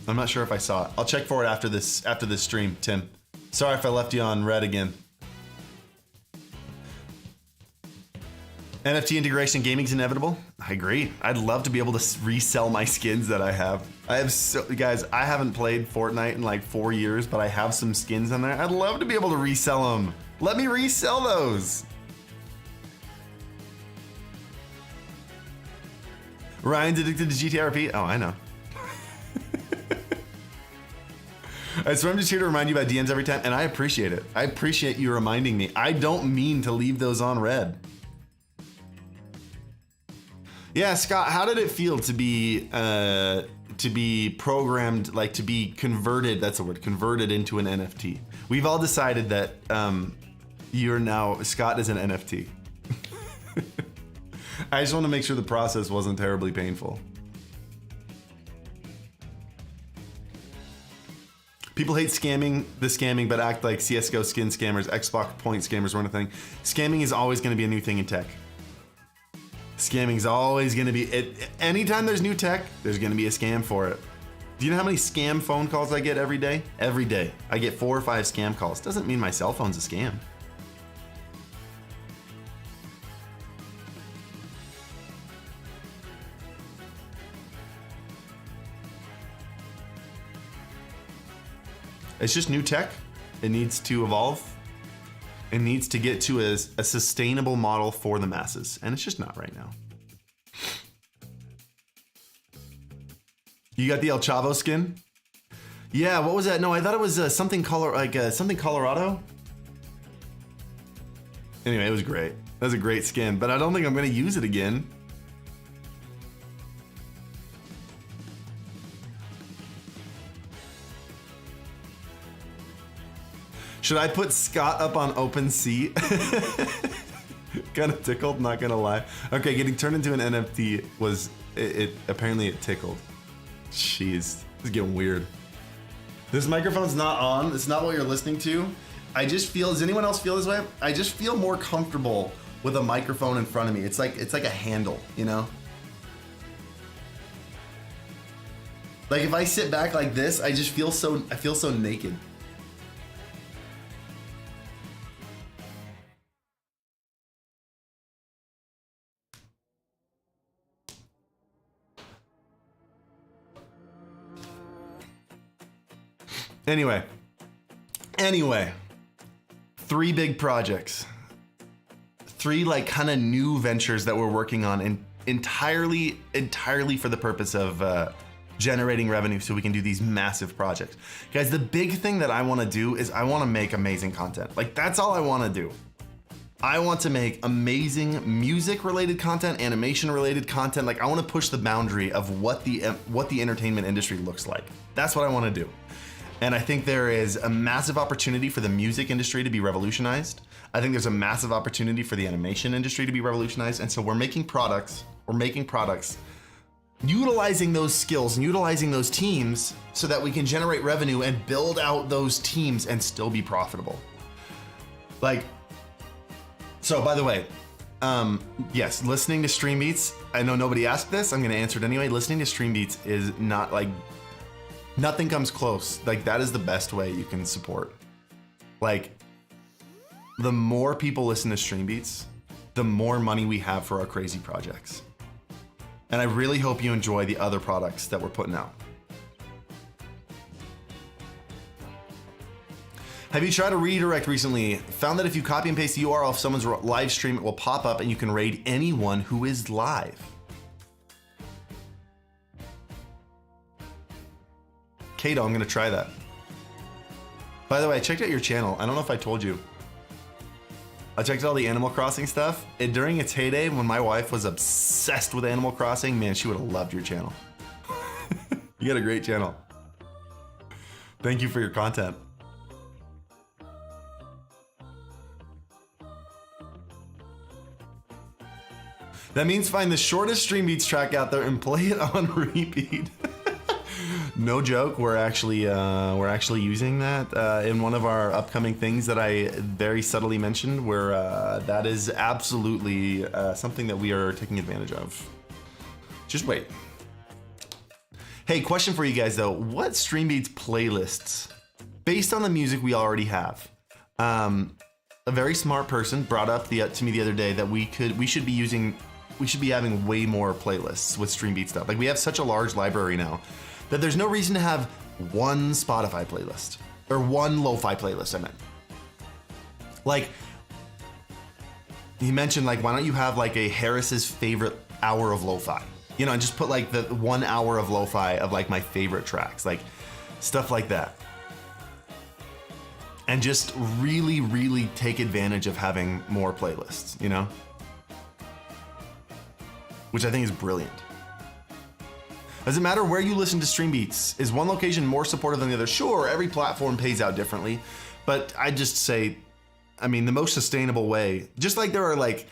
Speaker 1: I'm not sure if I saw it. I'll check for it after this stream, Tim. Sorry if I left you on red again. NFT integration gaming's inevitable. I agree. I'd love to be able to resell my skins that I have. Guys, I haven't played Fortnite in like 4 years, but I have some skins on there. I'd love to be able to resell them. Let me resell those. Ryan's addicted to GTRP. Oh, I know. So I'm just here to remind you about DMs every time, and I appreciate it. I appreciate you reminding me. I don't mean to leave those on red. Yeah, Scott, how did it feel to be programmed, like to be converted, that's the word, converted into an NFT? We've all decided that Scott is an NFT. I just want to make sure the process wasn't terribly painful. People hate scamming, but act like CSGO skin scammers, Xbox point scammers weren't a thing. Scamming is always going to be a new thing in tech. Scamming's always going to be it. Anytime there's new tech, there's going to be a scam for it. Do you know how many scam phone calls I get every day? Every day. I get 4 or 5 scam calls. Doesn't mean my cell phone's a scam. It's just new tech. It needs to evolve. It needs to get to a sustainable model for the masses, and it's just not right now. You got the El Chavo skin? Yeah, what was that? No, I thought it was something Colorado. Anyway, it was great. That was a great skin, but I don't think I'm going to use it again. Should I put Scott up on OpenSea? Kind of tickled, not gonna lie. Okay, getting turned into an NFT was, apparently it tickled. Jeez, this is getting weird. This microphone's not on, it's not what you're listening to. I just feel, does anyone else feel this way? I just feel more comfortable with a microphone in front of me. It's like a handle, you know? Like if I sit back like this, I feel so naked. Anyway, 3 big projects, 3 like kind of new ventures that we're working on, and entirely for the purpose of generating revenue so we can do these massive projects. Guys, the big thing that I want to do is I want to make amazing content. Like, that's all I want to do. I want to make amazing music related content, animation related content. Like, I want to push the boundary of what the entertainment industry looks like. That's what I want to do. And I think there is a massive opportunity for the music industry to be revolutionized. I think there's a massive opportunity for the animation industry to be revolutionized. And so we're making products utilizing those skills and utilizing those teams so that we can generate revenue and build out those teams and still be profitable. Like, so by the way, yes, listening to Stream Beats, I know nobody asked this, I'm gonna answer it anyway. Listening to Stream Beats is not like, nothing comes close. Like, that is the best way you can support. Like, the more people listen to Stream Beats, the more money we have for our crazy projects. And I really hope you enjoy the other products that we're putting out. Have you tried a redirect recently? Found that if you copy and paste the URL of someone's live stream, it will pop up and you can raid anyone who is live. Kato, I'm gonna try that. By the way, I checked out your channel. I don't know if I told you. I checked out all the Animal Crossing stuff. During its heyday, when my wife was obsessed with Animal Crossing, man, she would have loved your channel. You got a great channel. Thank you for your content. That means find the shortest Stream Beats track out there and play it on repeat. No joke, we're actually using that in one of our upcoming things that I very subtly mentioned, where that is absolutely something that we are taking advantage of. Just wait. Hey, question for you guys though: what Stream Beats playlists, based on the music we already have? A very smart person brought up to me the other day that we should be having way more playlists with Stream Beats stuff. Like, we have such a large library now that there's no reason to have one Spotify playlist or one lo-fi playlist, I meant. Like, he mentioned, like, why don't you have like a Harris's favorite hour of lo-fi? You know, and just put like the 1 hour of lo-fi of like my favorite tracks, like stuff like that. And just really, really take advantage of having more playlists, you know? Which I think is brilliant. Doesn't matter where you listen to Stream Beats. Is one location more supportive than the other? Sure, every platform pays out differently, but I just say, I mean, the most sustainable way, just like there are like,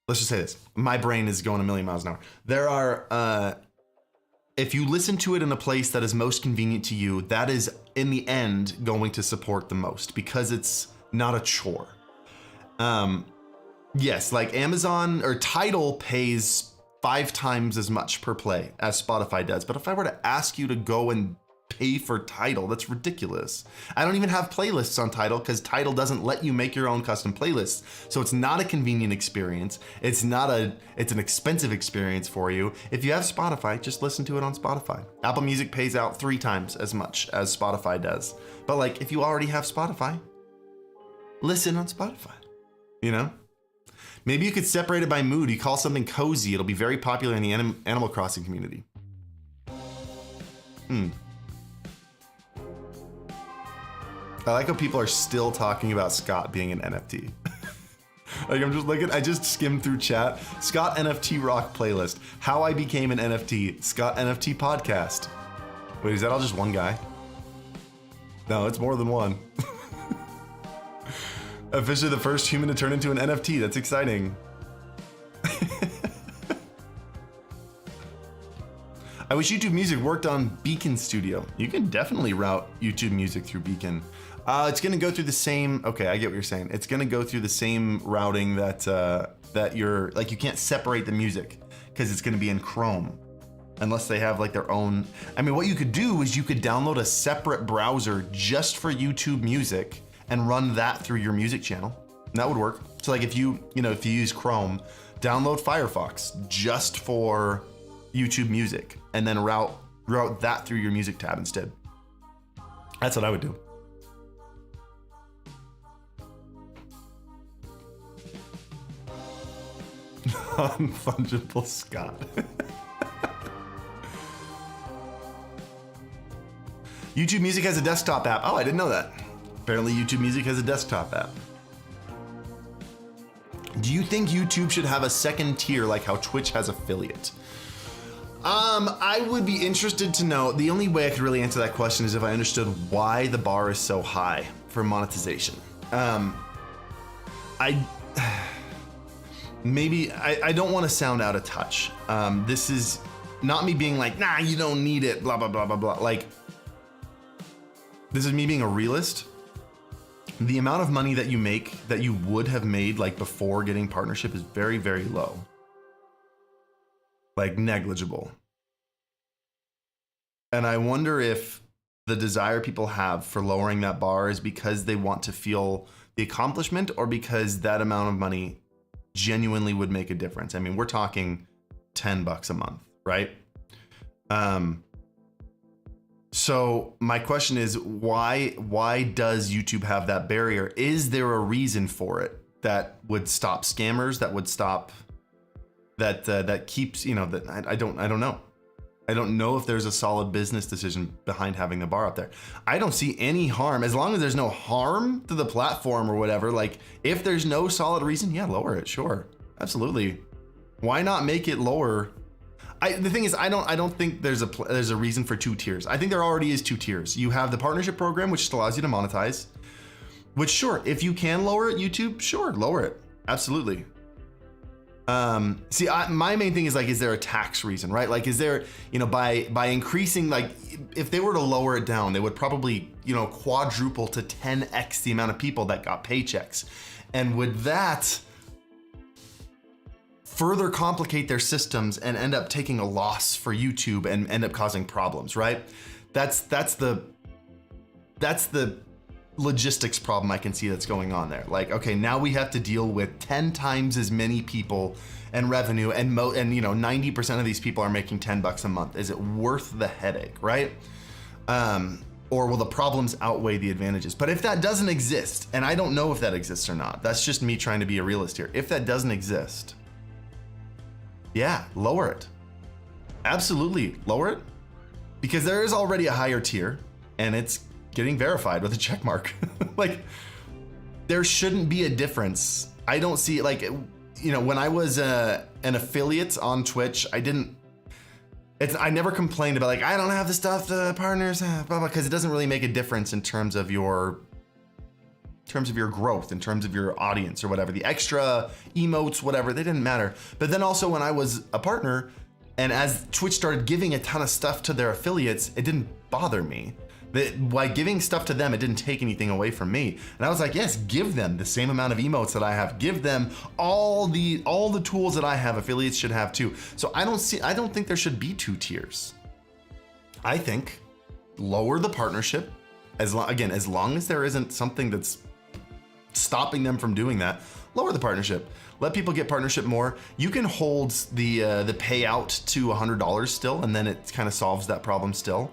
Speaker 1: let's just say this, my brain is going a million miles an hour. There are, if you listen to it in a place that is most convenient to you, that is in the end going to support the most because it's not a chore. Yes, like Amazon or Tidal pays 5 times as much per play as Spotify does. But if I were to ask you to go and pay for Tidal, that's ridiculous. I don't even have playlists on Tidal because Tidal doesn't let you make your own custom playlists. So it's not a convenient experience. It's an expensive experience for you. If you have Spotify, just listen to it on Spotify. Apple Music pays out 3 times as much as Spotify does. But like, if you already have Spotify, listen on Spotify, you know? Maybe you could separate it by mood. You call something cozy. It'll be very popular in the Animal Crossing community. I like how people are still talking about Scott being an NFT. Like, I'm just looking, I just skimmed through chat. Scott NFT Rock playlist. How I became an NFT. Scott NFT podcast. Wait, is that all just one guy? No, it's more than one. Officially the first human to turn into an NFT. That's exciting. I wish YouTube Music worked on Beacon Studio. You can definitely route YouTube Music through Beacon. It's gonna go through the same, okay, I get what you're saying. It's gonna go through the same routing that you're, like, you can't separate the music because it's gonna be in Chrome unless they have like their own. I mean, what you could do is you could download a separate browser just for YouTube Music and run that through your music channel. And that would work. So like if you use Chrome, download Firefox just for YouTube Music and then route that through your music tab instead. That's what I would do. Non-fungible Scott. YouTube Music has a desktop app. Oh, I didn't know that. Apparently YouTube Music has a desktop app. Do you think YouTube should have a second tier like how Twitch has affiliate? I would be interested to know. The only way I could really answer that question is if I understood why the bar is so high for monetization. Maybe I don't want to sound out of touch. This is not me being like, nah, you don't need it, blah, blah, blah, blah, blah. Like, this is me being a realist. The amount of money that you make, that you would have made like before getting partnership is very, very low. Like negligible. And I wonder if the desire people have for lowering that bar is because they want to feel the accomplishment or because that amount of money genuinely would make a difference. I mean, we're talking $10 a month, right? So my question is, why does YouTube have that barrier? Is there a reason for it that would stop scammers, that would stop that keeps, you know, that I don't know. I don't know if there's a solid business decision behind having the bar up there. I don't see any harm, as long as there's no harm to the platform or whatever. Like if there's no solid reason, yeah, lower it. Sure. Absolutely. Why not make it lower? The thing is, I don't think there's a reason for 2 tiers. I think there already is 2 tiers. You have the partnership program, which just allows you to monetize, which sure, if you can lower it, YouTube, sure, lower it. Absolutely. My main thing is like, is there a tax reason, right? Like, is there, you know, by increasing, like if they were to lower it down, they would probably, you know, quadruple to 10x the amount of people that got paychecks. And would that further complicate their systems and end up taking a loss for YouTube and end up causing problems, right? That's the logistics problem I can see that's going on there. Like, okay, now we have to deal with 10 times as many people and revenue, and you know, 90% of these people are making $10 a month. Is it worth the headache, right? Or will the problems outweigh the advantages? But if that doesn't exist, and I don't know if that exists or not, that's just me trying to be a realist here. If that doesn't exist, yeah, lower it. Absolutely, lower it. Because there is already a higher tier, and it's getting verified with a check mark. Like, there shouldn't be a difference. I don't see, like, you know, when I was an affiliate on Twitch, I never complained about like, I don't have the stuff the partners have, blah, blah, because it doesn't really make a difference in terms of your growth, in terms of your audience or whatever. The extra emotes, whatever, they didn't matter. But then also when I was a partner, and as Twitch started giving a ton of stuff to their affiliates, it didn't bother me. By giving stuff to them, it didn't take anything away from me. And I was like, yes, give them the same amount of emotes that I have. Give them all the tools that I have. Affiliates should have too. So I don't think there should be 2 tiers. I think lower the partnership, as long as there isn't something that's stopping them from doing that. Lower the partnership. Let people get partnership more. You can hold the payout to $100 still, and then it kind of solves that problem still.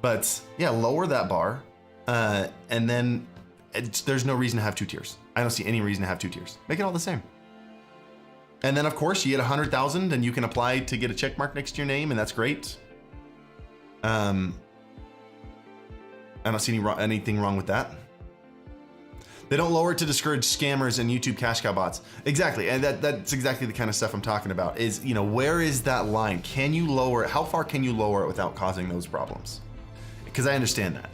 Speaker 1: But yeah, lower that bar, and then there's no reason to have 2 tiers. I don't see any reason to have 2 tiers. Make it all the same. And then of course you get 100,000 and you can apply to get a check mark next to your name, and that's great. I don't see anything wrong with that. They don't lower it to discourage scammers and YouTube cash cow bots. Exactly, and that's exactly the kind of stuff I'm talking about. Is, you know, where is that line? Can you lower it? How far can you lower it without causing those problems? Because I understand that.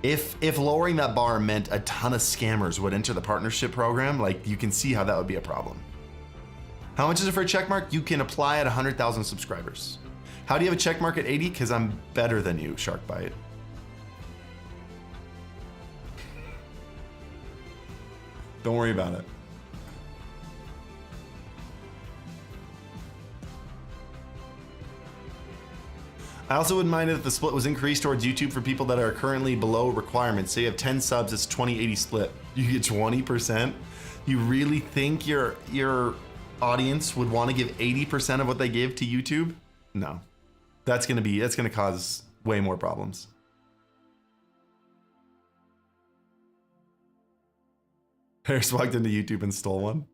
Speaker 1: If lowering that bar meant a ton of scammers would enter the partnership program, like, you can see how that would be a problem. How much is it for a check mark? You can apply at 100,000 subscribers. How do you have a check mark at 80? Because I'm better than you, Sharkbite. Don't worry about it. I also wouldn't mind if the split was increased towards YouTube for people that are currently below requirements. Say you have 10 subs, it's 20-80 split. You get 20%. You really think your audience would want to give 80% of what they give to YouTube? No. That's gonna cause way more problems. Harris walked into YouTube and stole one.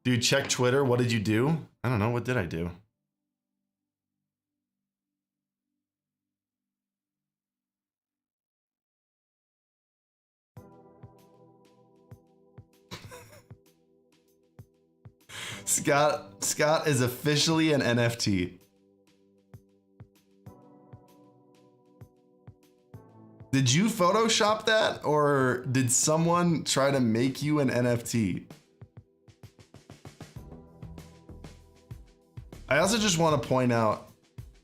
Speaker 1: Dude, check Twitter. What did you do? I don't know. What did I do? Scott is officially an NFT. Did you Photoshop that, or did someone try to make you an NFT? I also just want to point out,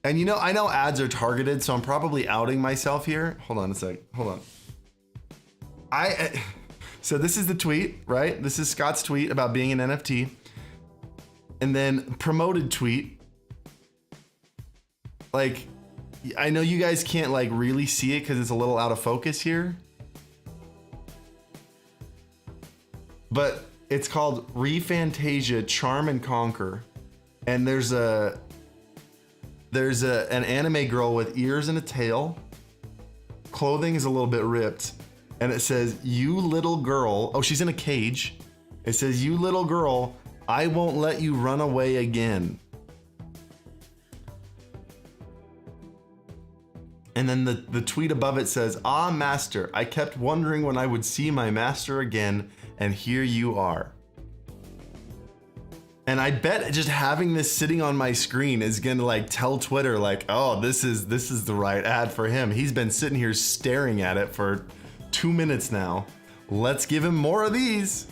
Speaker 1: and you know, I know ads are targeted, so I'm probably outing myself here. Hold on a sec. Hold on. So this is the tweet, right? This is Scott's tweet about being an NFT. And then promoted tweet. Like, I know you guys can't like really see it because it's a little out of focus here. But it's called Refantasia Charm and Conquer. And there's an anime girl with ears and a tail. Clothing is a little bit ripped. And it says, "You little girl." Oh, she's in a cage. It says, "You little girl, I won't let you run away again." And then the tweet above it says, "Ah, master, I kept wondering when I would see my master again, and here you are." And I bet just having this sitting on my screen is gonna like tell Twitter like, "Oh, this is the right ad for him. He's been sitting here staring at it for 2 minutes now. Let's give him more of these."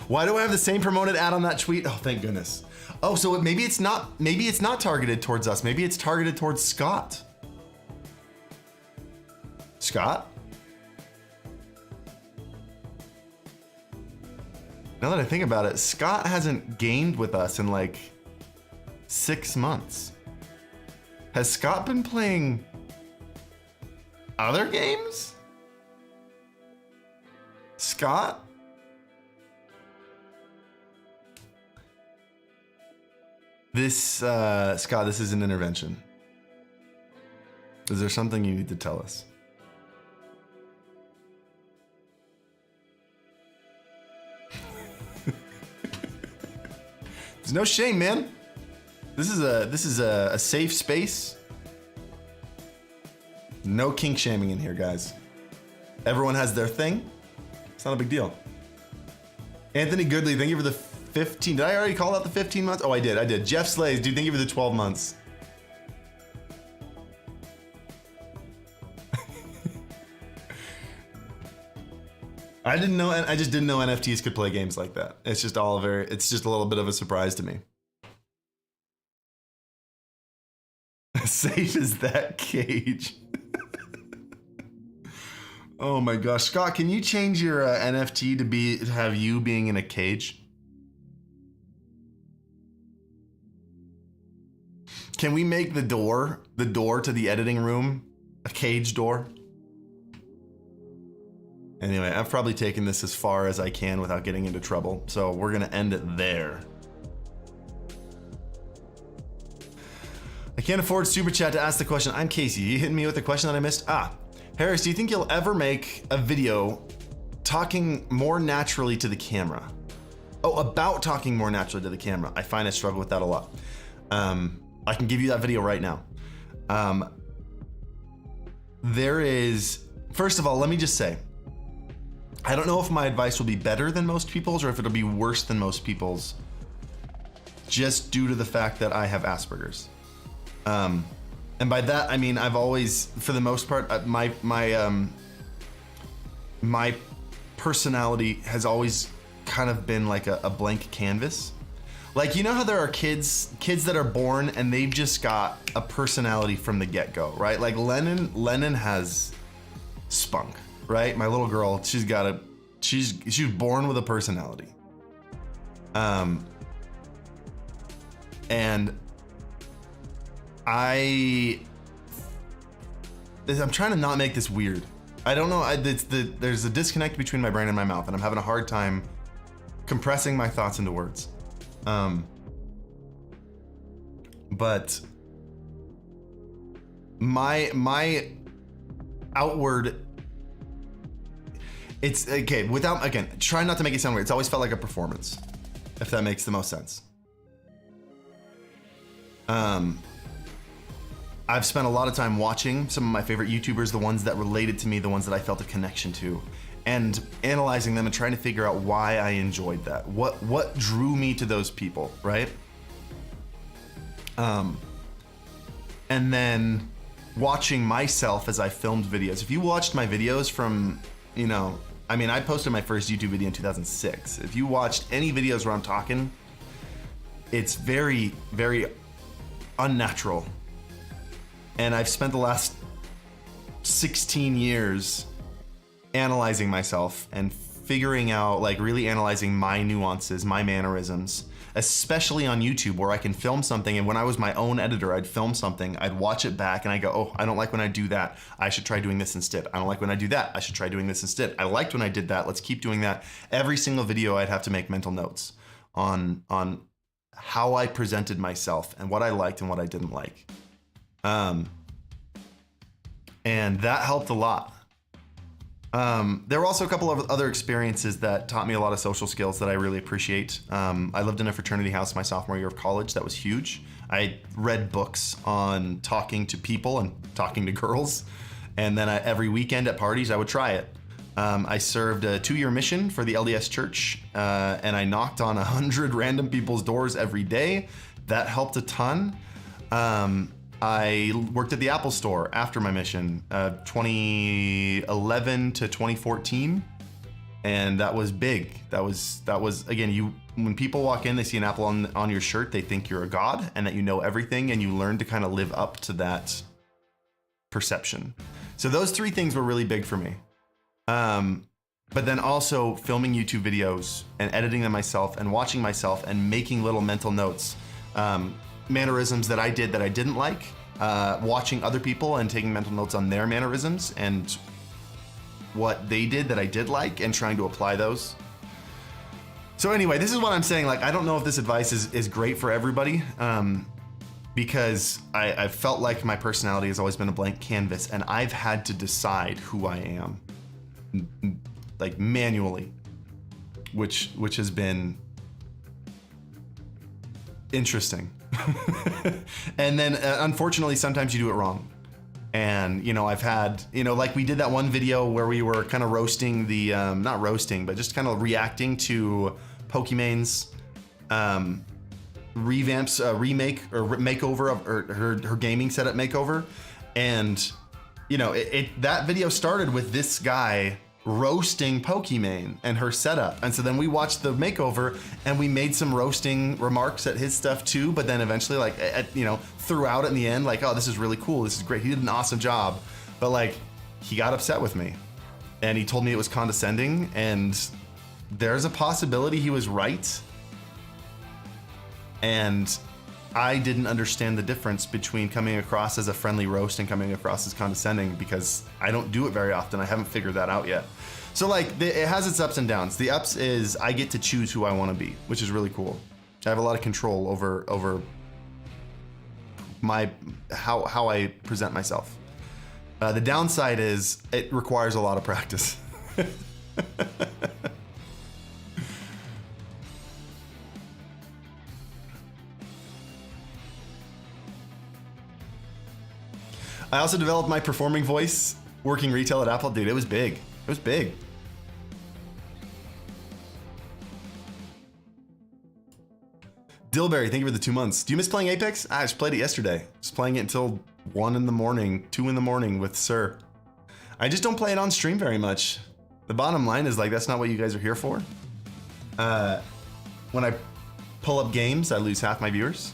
Speaker 1: Why do I have the same promoted ad on that tweet? Oh, thank goodness. Oh, so maybe it's not targeted towards us. Maybe it's targeted towards Scott. Scott? Now that I think about it, Scott hasn't gamed with us in like 6 months. Has Scott been playing other games? Scott? Scott, this is an intervention. Is there something you need to tell us? There's no shame, man. This is a safe space. No kink shaming in here, guys. Everyone has their thing. It's not a big deal. Anthony Goodley, thank you for the 15. Did I already call out the 15 months? Oh, I did. Jeff Slays, dude, thank you for the 12 months. I just didn't know NFTs could play games like that. It's just a little bit of a surprise to me. Safe as that cage. Oh my gosh. Scott, can you change your NFT to have you being in a cage? Can we make the door to the editing room a cage door? Anyway, I've probably taken this as far as I can without getting into trouble, so we're gonna end it there. I can't afford Super Chat to ask the question. I'm Casey. You hitting me with the question that I missed? Harris, do you think you'll ever make a video talking more naturally to the camera? Oh, about talking more naturally to the camera. I find I struggle with that a lot. I can give you that video right now. First of all, let me just say, I don't know if my advice will be better than most people's or if it'll be worse than most people's, just due to the fact that I have Asperger's. And by that, I mean, I've always, for the most part, my personality has always kind of been like a blank canvas. Like, you know how there are kids that are born and they've just got a personality from the get-go, right? Like Lennon has spunk, right? My little girl, she was born with a personality. And I'm trying to not make this weird. I don't know, there's a disconnect between my brain and my mouth, and I'm having a hard time compressing my thoughts into words. But my outward, It's okay, without, again, try not to make it sound weird. It's always felt like a performance, if that makes the most sense. I've spent a lot of time watching some of my favorite YouTubers, the ones that related to me, the ones that I felt a connection to, and analyzing them and trying to figure out why I enjoyed that. What drew me to those people, right? And then watching myself as I filmed videos. If you watched my videos from, you know, I mean, I posted my first YouTube video in 2006. If you watched any videos where I'm talking, it's very, very unnatural. And I've spent the last 16 years analyzing myself and figuring out, like really analyzing my nuances, my mannerisms, especially on YouTube where I can film something. And when I was my own editor, I'd film something, I'd watch it back and I go, oh, I don't like when I do that. I should try doing this instead. I don't like when I do that. I should try doing this instead. I liked when I did that. Let's keep doing that. Every single video I'd have to make mental notes on how I presented myself and what I liked and what I didn't like. And that helped a lot. There were also a couple of other experiences that taught me a lot of social skills that I really appreciate. I lived in a fraternity house my sophomore year of college. That was huge. I read books on talking to people and talking to girls. And then every weekend at parties, I would try it. I served a 2-year mission for the LDS church, and I knocked on 100 random people's doors every day. That helped a ton. I worked at the Apple Store after my mission, 2011 to 2014, and that was big. That was again, when people walk in, they see an apple on your shirt, they think you're a god and that you know everything, and you learn to kind of live up to that perception. So those 3 things were really big for me. But then also filming YouTube videos and editing them myself and watching myself and making little mental notes. Mannerisms that I did that I didn't like, watching other people and taking mental notes on their mannerisms and what they did that I did like and trying to apply those. So anyway, this is what I'm saying. Like, I don't know if this advice is great for everybody, because I felt like my personality has always been a blank canvas and I've had to decide who I am, like manually, which has been interesting. And then unfortunately, sometimes you do it wrong. And, you know, I've had, you know, like we did that one video where we were kind of roasting the, not roasting, but just kind of reacting to Pokemon's revamps, remake or makeover of her gaming setup makeover. And, you know, that video started with this guy roasting Pokimane and her setup. And so then we watched the makeover and we made some roasting remarks at his stuff too, but then eventually like, you know, throughout it in the end, like, oh, this is really cool. This is great. He did an awesome job. But like, he got upset with me and he told me it was condescending, and there's a possibility he was right. And I didn't understand the difference between coming across as a friendly roast and coming across as condescending, because I don't do it very often. I haven't figured that out yet. So like, it has its ups and downs. The ups is I get to choose who I want to be, which is really cool. I have a lot of control over my how I present myself. The downside is it requires a lot of practice. I also developed my performing voice working retail at Apple. Dude, it was big. It was big. Dillberry, thank you for the 2 months. Do you miss playing Apex? I just played it yesterday. Just playing it until 1 in the morning, 2 in the morning with Sir. I just don't play it on stream very much. The bottom line is like, that's not what you guys are here for. When I pull up games, I lose half my viewers.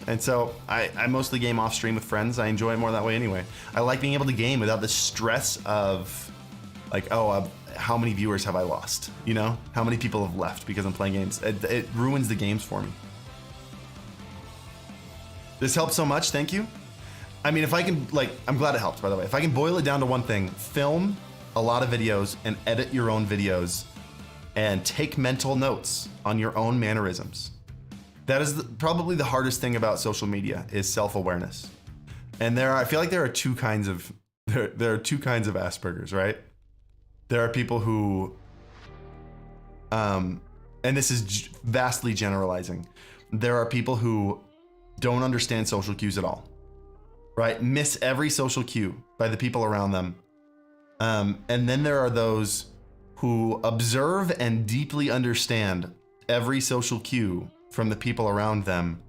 Speaker 1: And so I mostly game off stream with friends. I enjoy it more that way anyway. I like being able to game without the stress of like, oh, how many viewers have I lost? You know, how many people have left because I'm playing games? It ruins the games for me. This helped so much, thank you. I mean, if I can, like, I'm glad it helped, by the way. If I can boil it down to one thing, film a lot of videos and edit your own videos and take mental notes on your own mannerisms. That is probably the hardest thing about social media is self-awareness. And I feel like there are two kinds of Asperger's, right? There are people who, and this is vastly generalizing, there are people who don't understand social cues at all, right? Miss every social cue by the people around them. And then there are those who observe and deeply understand every social cue from the people around them,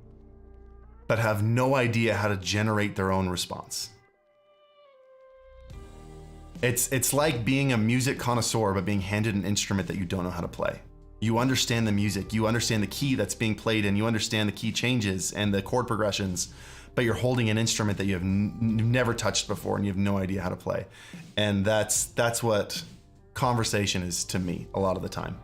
Speaker 1: but have no idea how to generate their own response. It's like being a music connoisseur, but being handed an instrument that you don't know how to play. You understand the music, you understand the key that's being played in, you understand the key changes and the chord progressions, but you're holding an instrument that you have never touched before and you have no idea how to play. And that's what conversation is to me a lot of the time.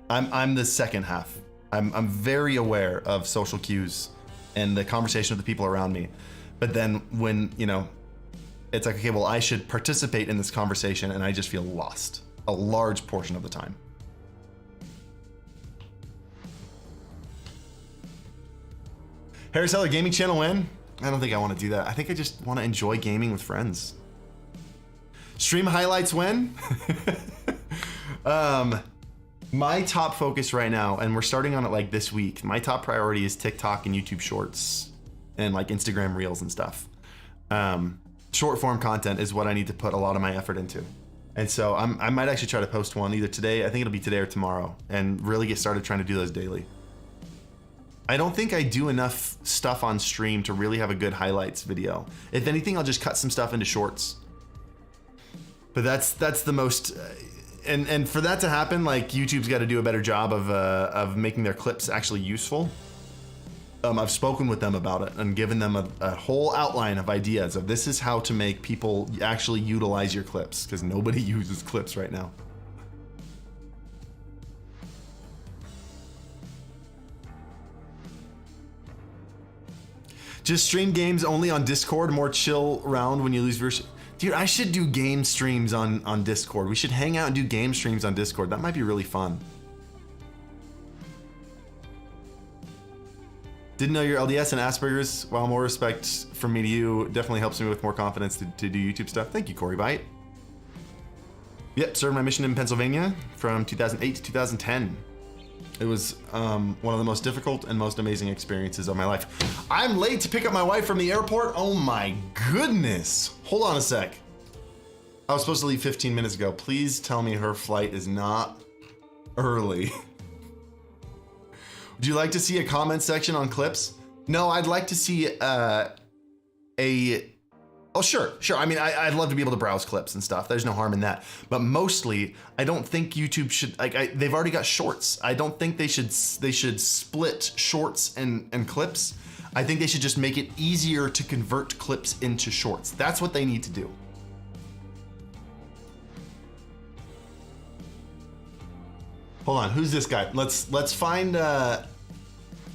Speaker 1: I'm the second half. I'm very aware of social cues and the conversation with the people around me. But then when, you know, it's like, okay, well, I should participate in this conversation, and I just feel lost a large portion of the time. Harry Seller, gaming channel when? I don't think I want to do that. I think I just want to enjoy gaming with friends. Stream highlights when? My top focus right now, and we're starting on it like this week, my top priority is TikTok and YouTube Shorts and like Instagram Reels and stuff. Short form content is what I need to put a lot of my effort into. And so I might actually try to post one either today, I think it'll be today or tomorrow, and really get started trying to do those daily. I don't think I do enough stuff on stream to really have a good highlights video. If anything, I'll just cut some stuff into shorts. But that's the most, and for that to happen, like YouTube's got to do a better job of making their clips actually useful. I've spoken with them about it and given them a whole outline of ideas of this is how to make people actually utilize your clips, because nobody uses clips right now. Just stream games only on Discord, more chill round when you lose viewers. Dude, I should do game streams on Discord. We should hang out and do game streams on Discord. That might be really fun. Didn't know your LDS and Asperger's. While more respect from me to you definitely helps me with more confidence to do YouTube stuff. Thank you, Corey Bite. Yep, served my mission in Pennsylvania from 2008 to 2010. It was one of the most difficult and most amazing experiences of my life. I'm late to pick up my wife from the airport. Oh my goodness. Hold on a sec. I was supposed to leave 15 minutes ago. Please tell me her flight is not early. Would you like to see a comment section on clips? No, I'd like to see oh, sure. I mean, I'd love to be able to browse clips and stuff. There's no harm in that. But mostly, I don't think YouTube should, they've already got shorts. I don't think they should split shorts and clips. I think they should just make it easier to convert clips into shorts. That's what they need to do. Hold on, who's this guy? Let's find a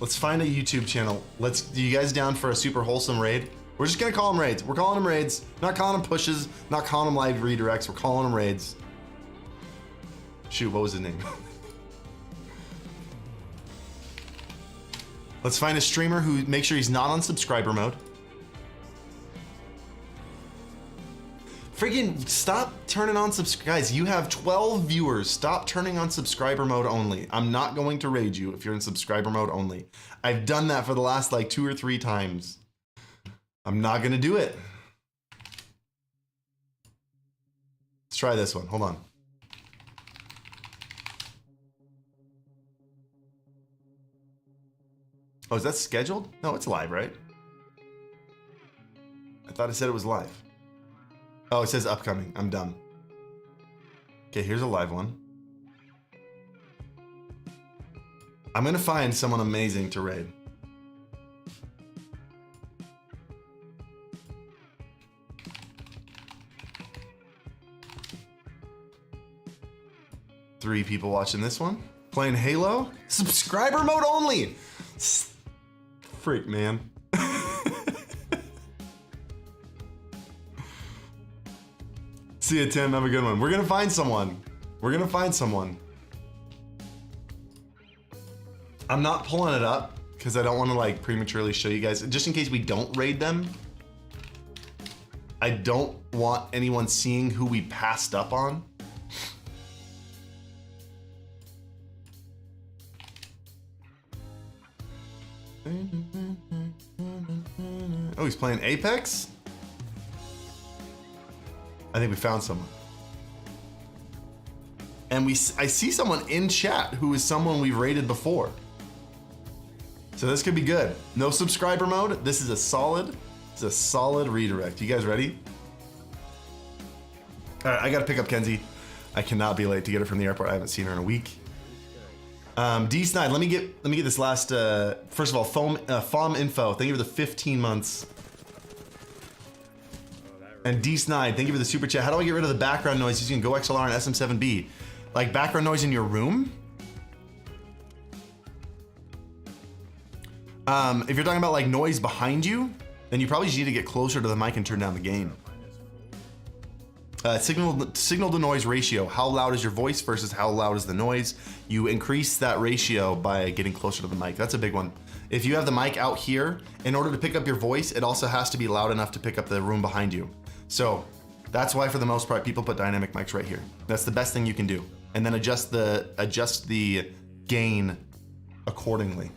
Speaker 1: YouTube channel. Are you guys down for a super wholesome raid? We're just gonna call them raids. We're calling them raids. Not calling them pushes, not calling them live redirects. We're calling them raids. Shoot, what was his name? Let's find a streamer who makes sure he's not on subscriber mode. Freaking stop turning on guys, you have 12 viewers. Stop turning on subscriber mode only. I'm not going to raid you if you're in subscriber mode only. I've done that for the last like 2 or 3 times. I'm not gonna do it. Let's try this one, hold on. Oh, is that scheduled? No, it's live, right? I thought it said it was live. Oh, it says upcoming. I'm dumb. Okay, here's a live one. I'm gonna find someone amazing to raid. Three people watching this one. Playing Halo. Subscriber mode only. Freak, man. See you, Tim. Have a good one. We're gonna find someone. We're gonna find someone. I'm not pulling it up because I don't want to like prematurely show you guys, just in case we don't raid them. I don't want anyone seeing who we passed up on. Oh, he's playing Apex? I think we found someone. And I see someone in chat who is someone we've rated before. So this could be good. No subscriber mode. This is a solid redirect. You guys ready? All right, I gotta pick up Kenzie. I cannot be late to get her from the airport. I haven't seen her in a week. D Snide, let me get this last. First of all, FOM info. Thank you for the 15 months. And D Snide, thank you for the super chat. How do I get rid of the background noise using Go XLR and SM7B? Like background noise in your room? If you're talking about like noise behind you, then you probably just need to get closer to the mic and turn down the gain. Signal to noise ratio. How loud is your voice versus how loud is the noise? You increase that ratio by getting closer to the mic. That's a big one. If you have the mic out here, in order to pick up your voice, it also has to be loud enough to pick up the room behind you. So that's why for the most part, people put dynamic mics right here. That's the best thing you can do. And then adjust the gain accordingly.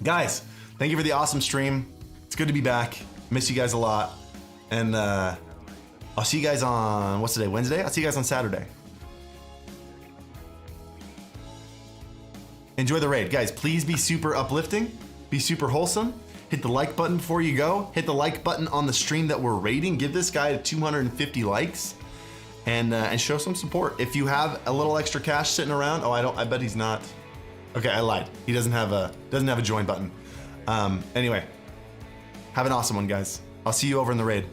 Speaker 1: Guys, thank you for the awesome stream. It's good to be back. Miss you guys a lot. And I'll see you guys on, what's today, Wednesday? I'll see you guys on Saturday. Enjoy the raid. Guys, please be super uplifting. Be super wholesome. Hit the like button before you go. Hit the like button on the stream that we're rating. Give this guy 250 likes. And show some support. If you have a little extra cash sitting around, I bet he's not. Okay, I lied. He doesn't have a join button. Anyway, have an awesome one, guys. I'll see you over in the raid.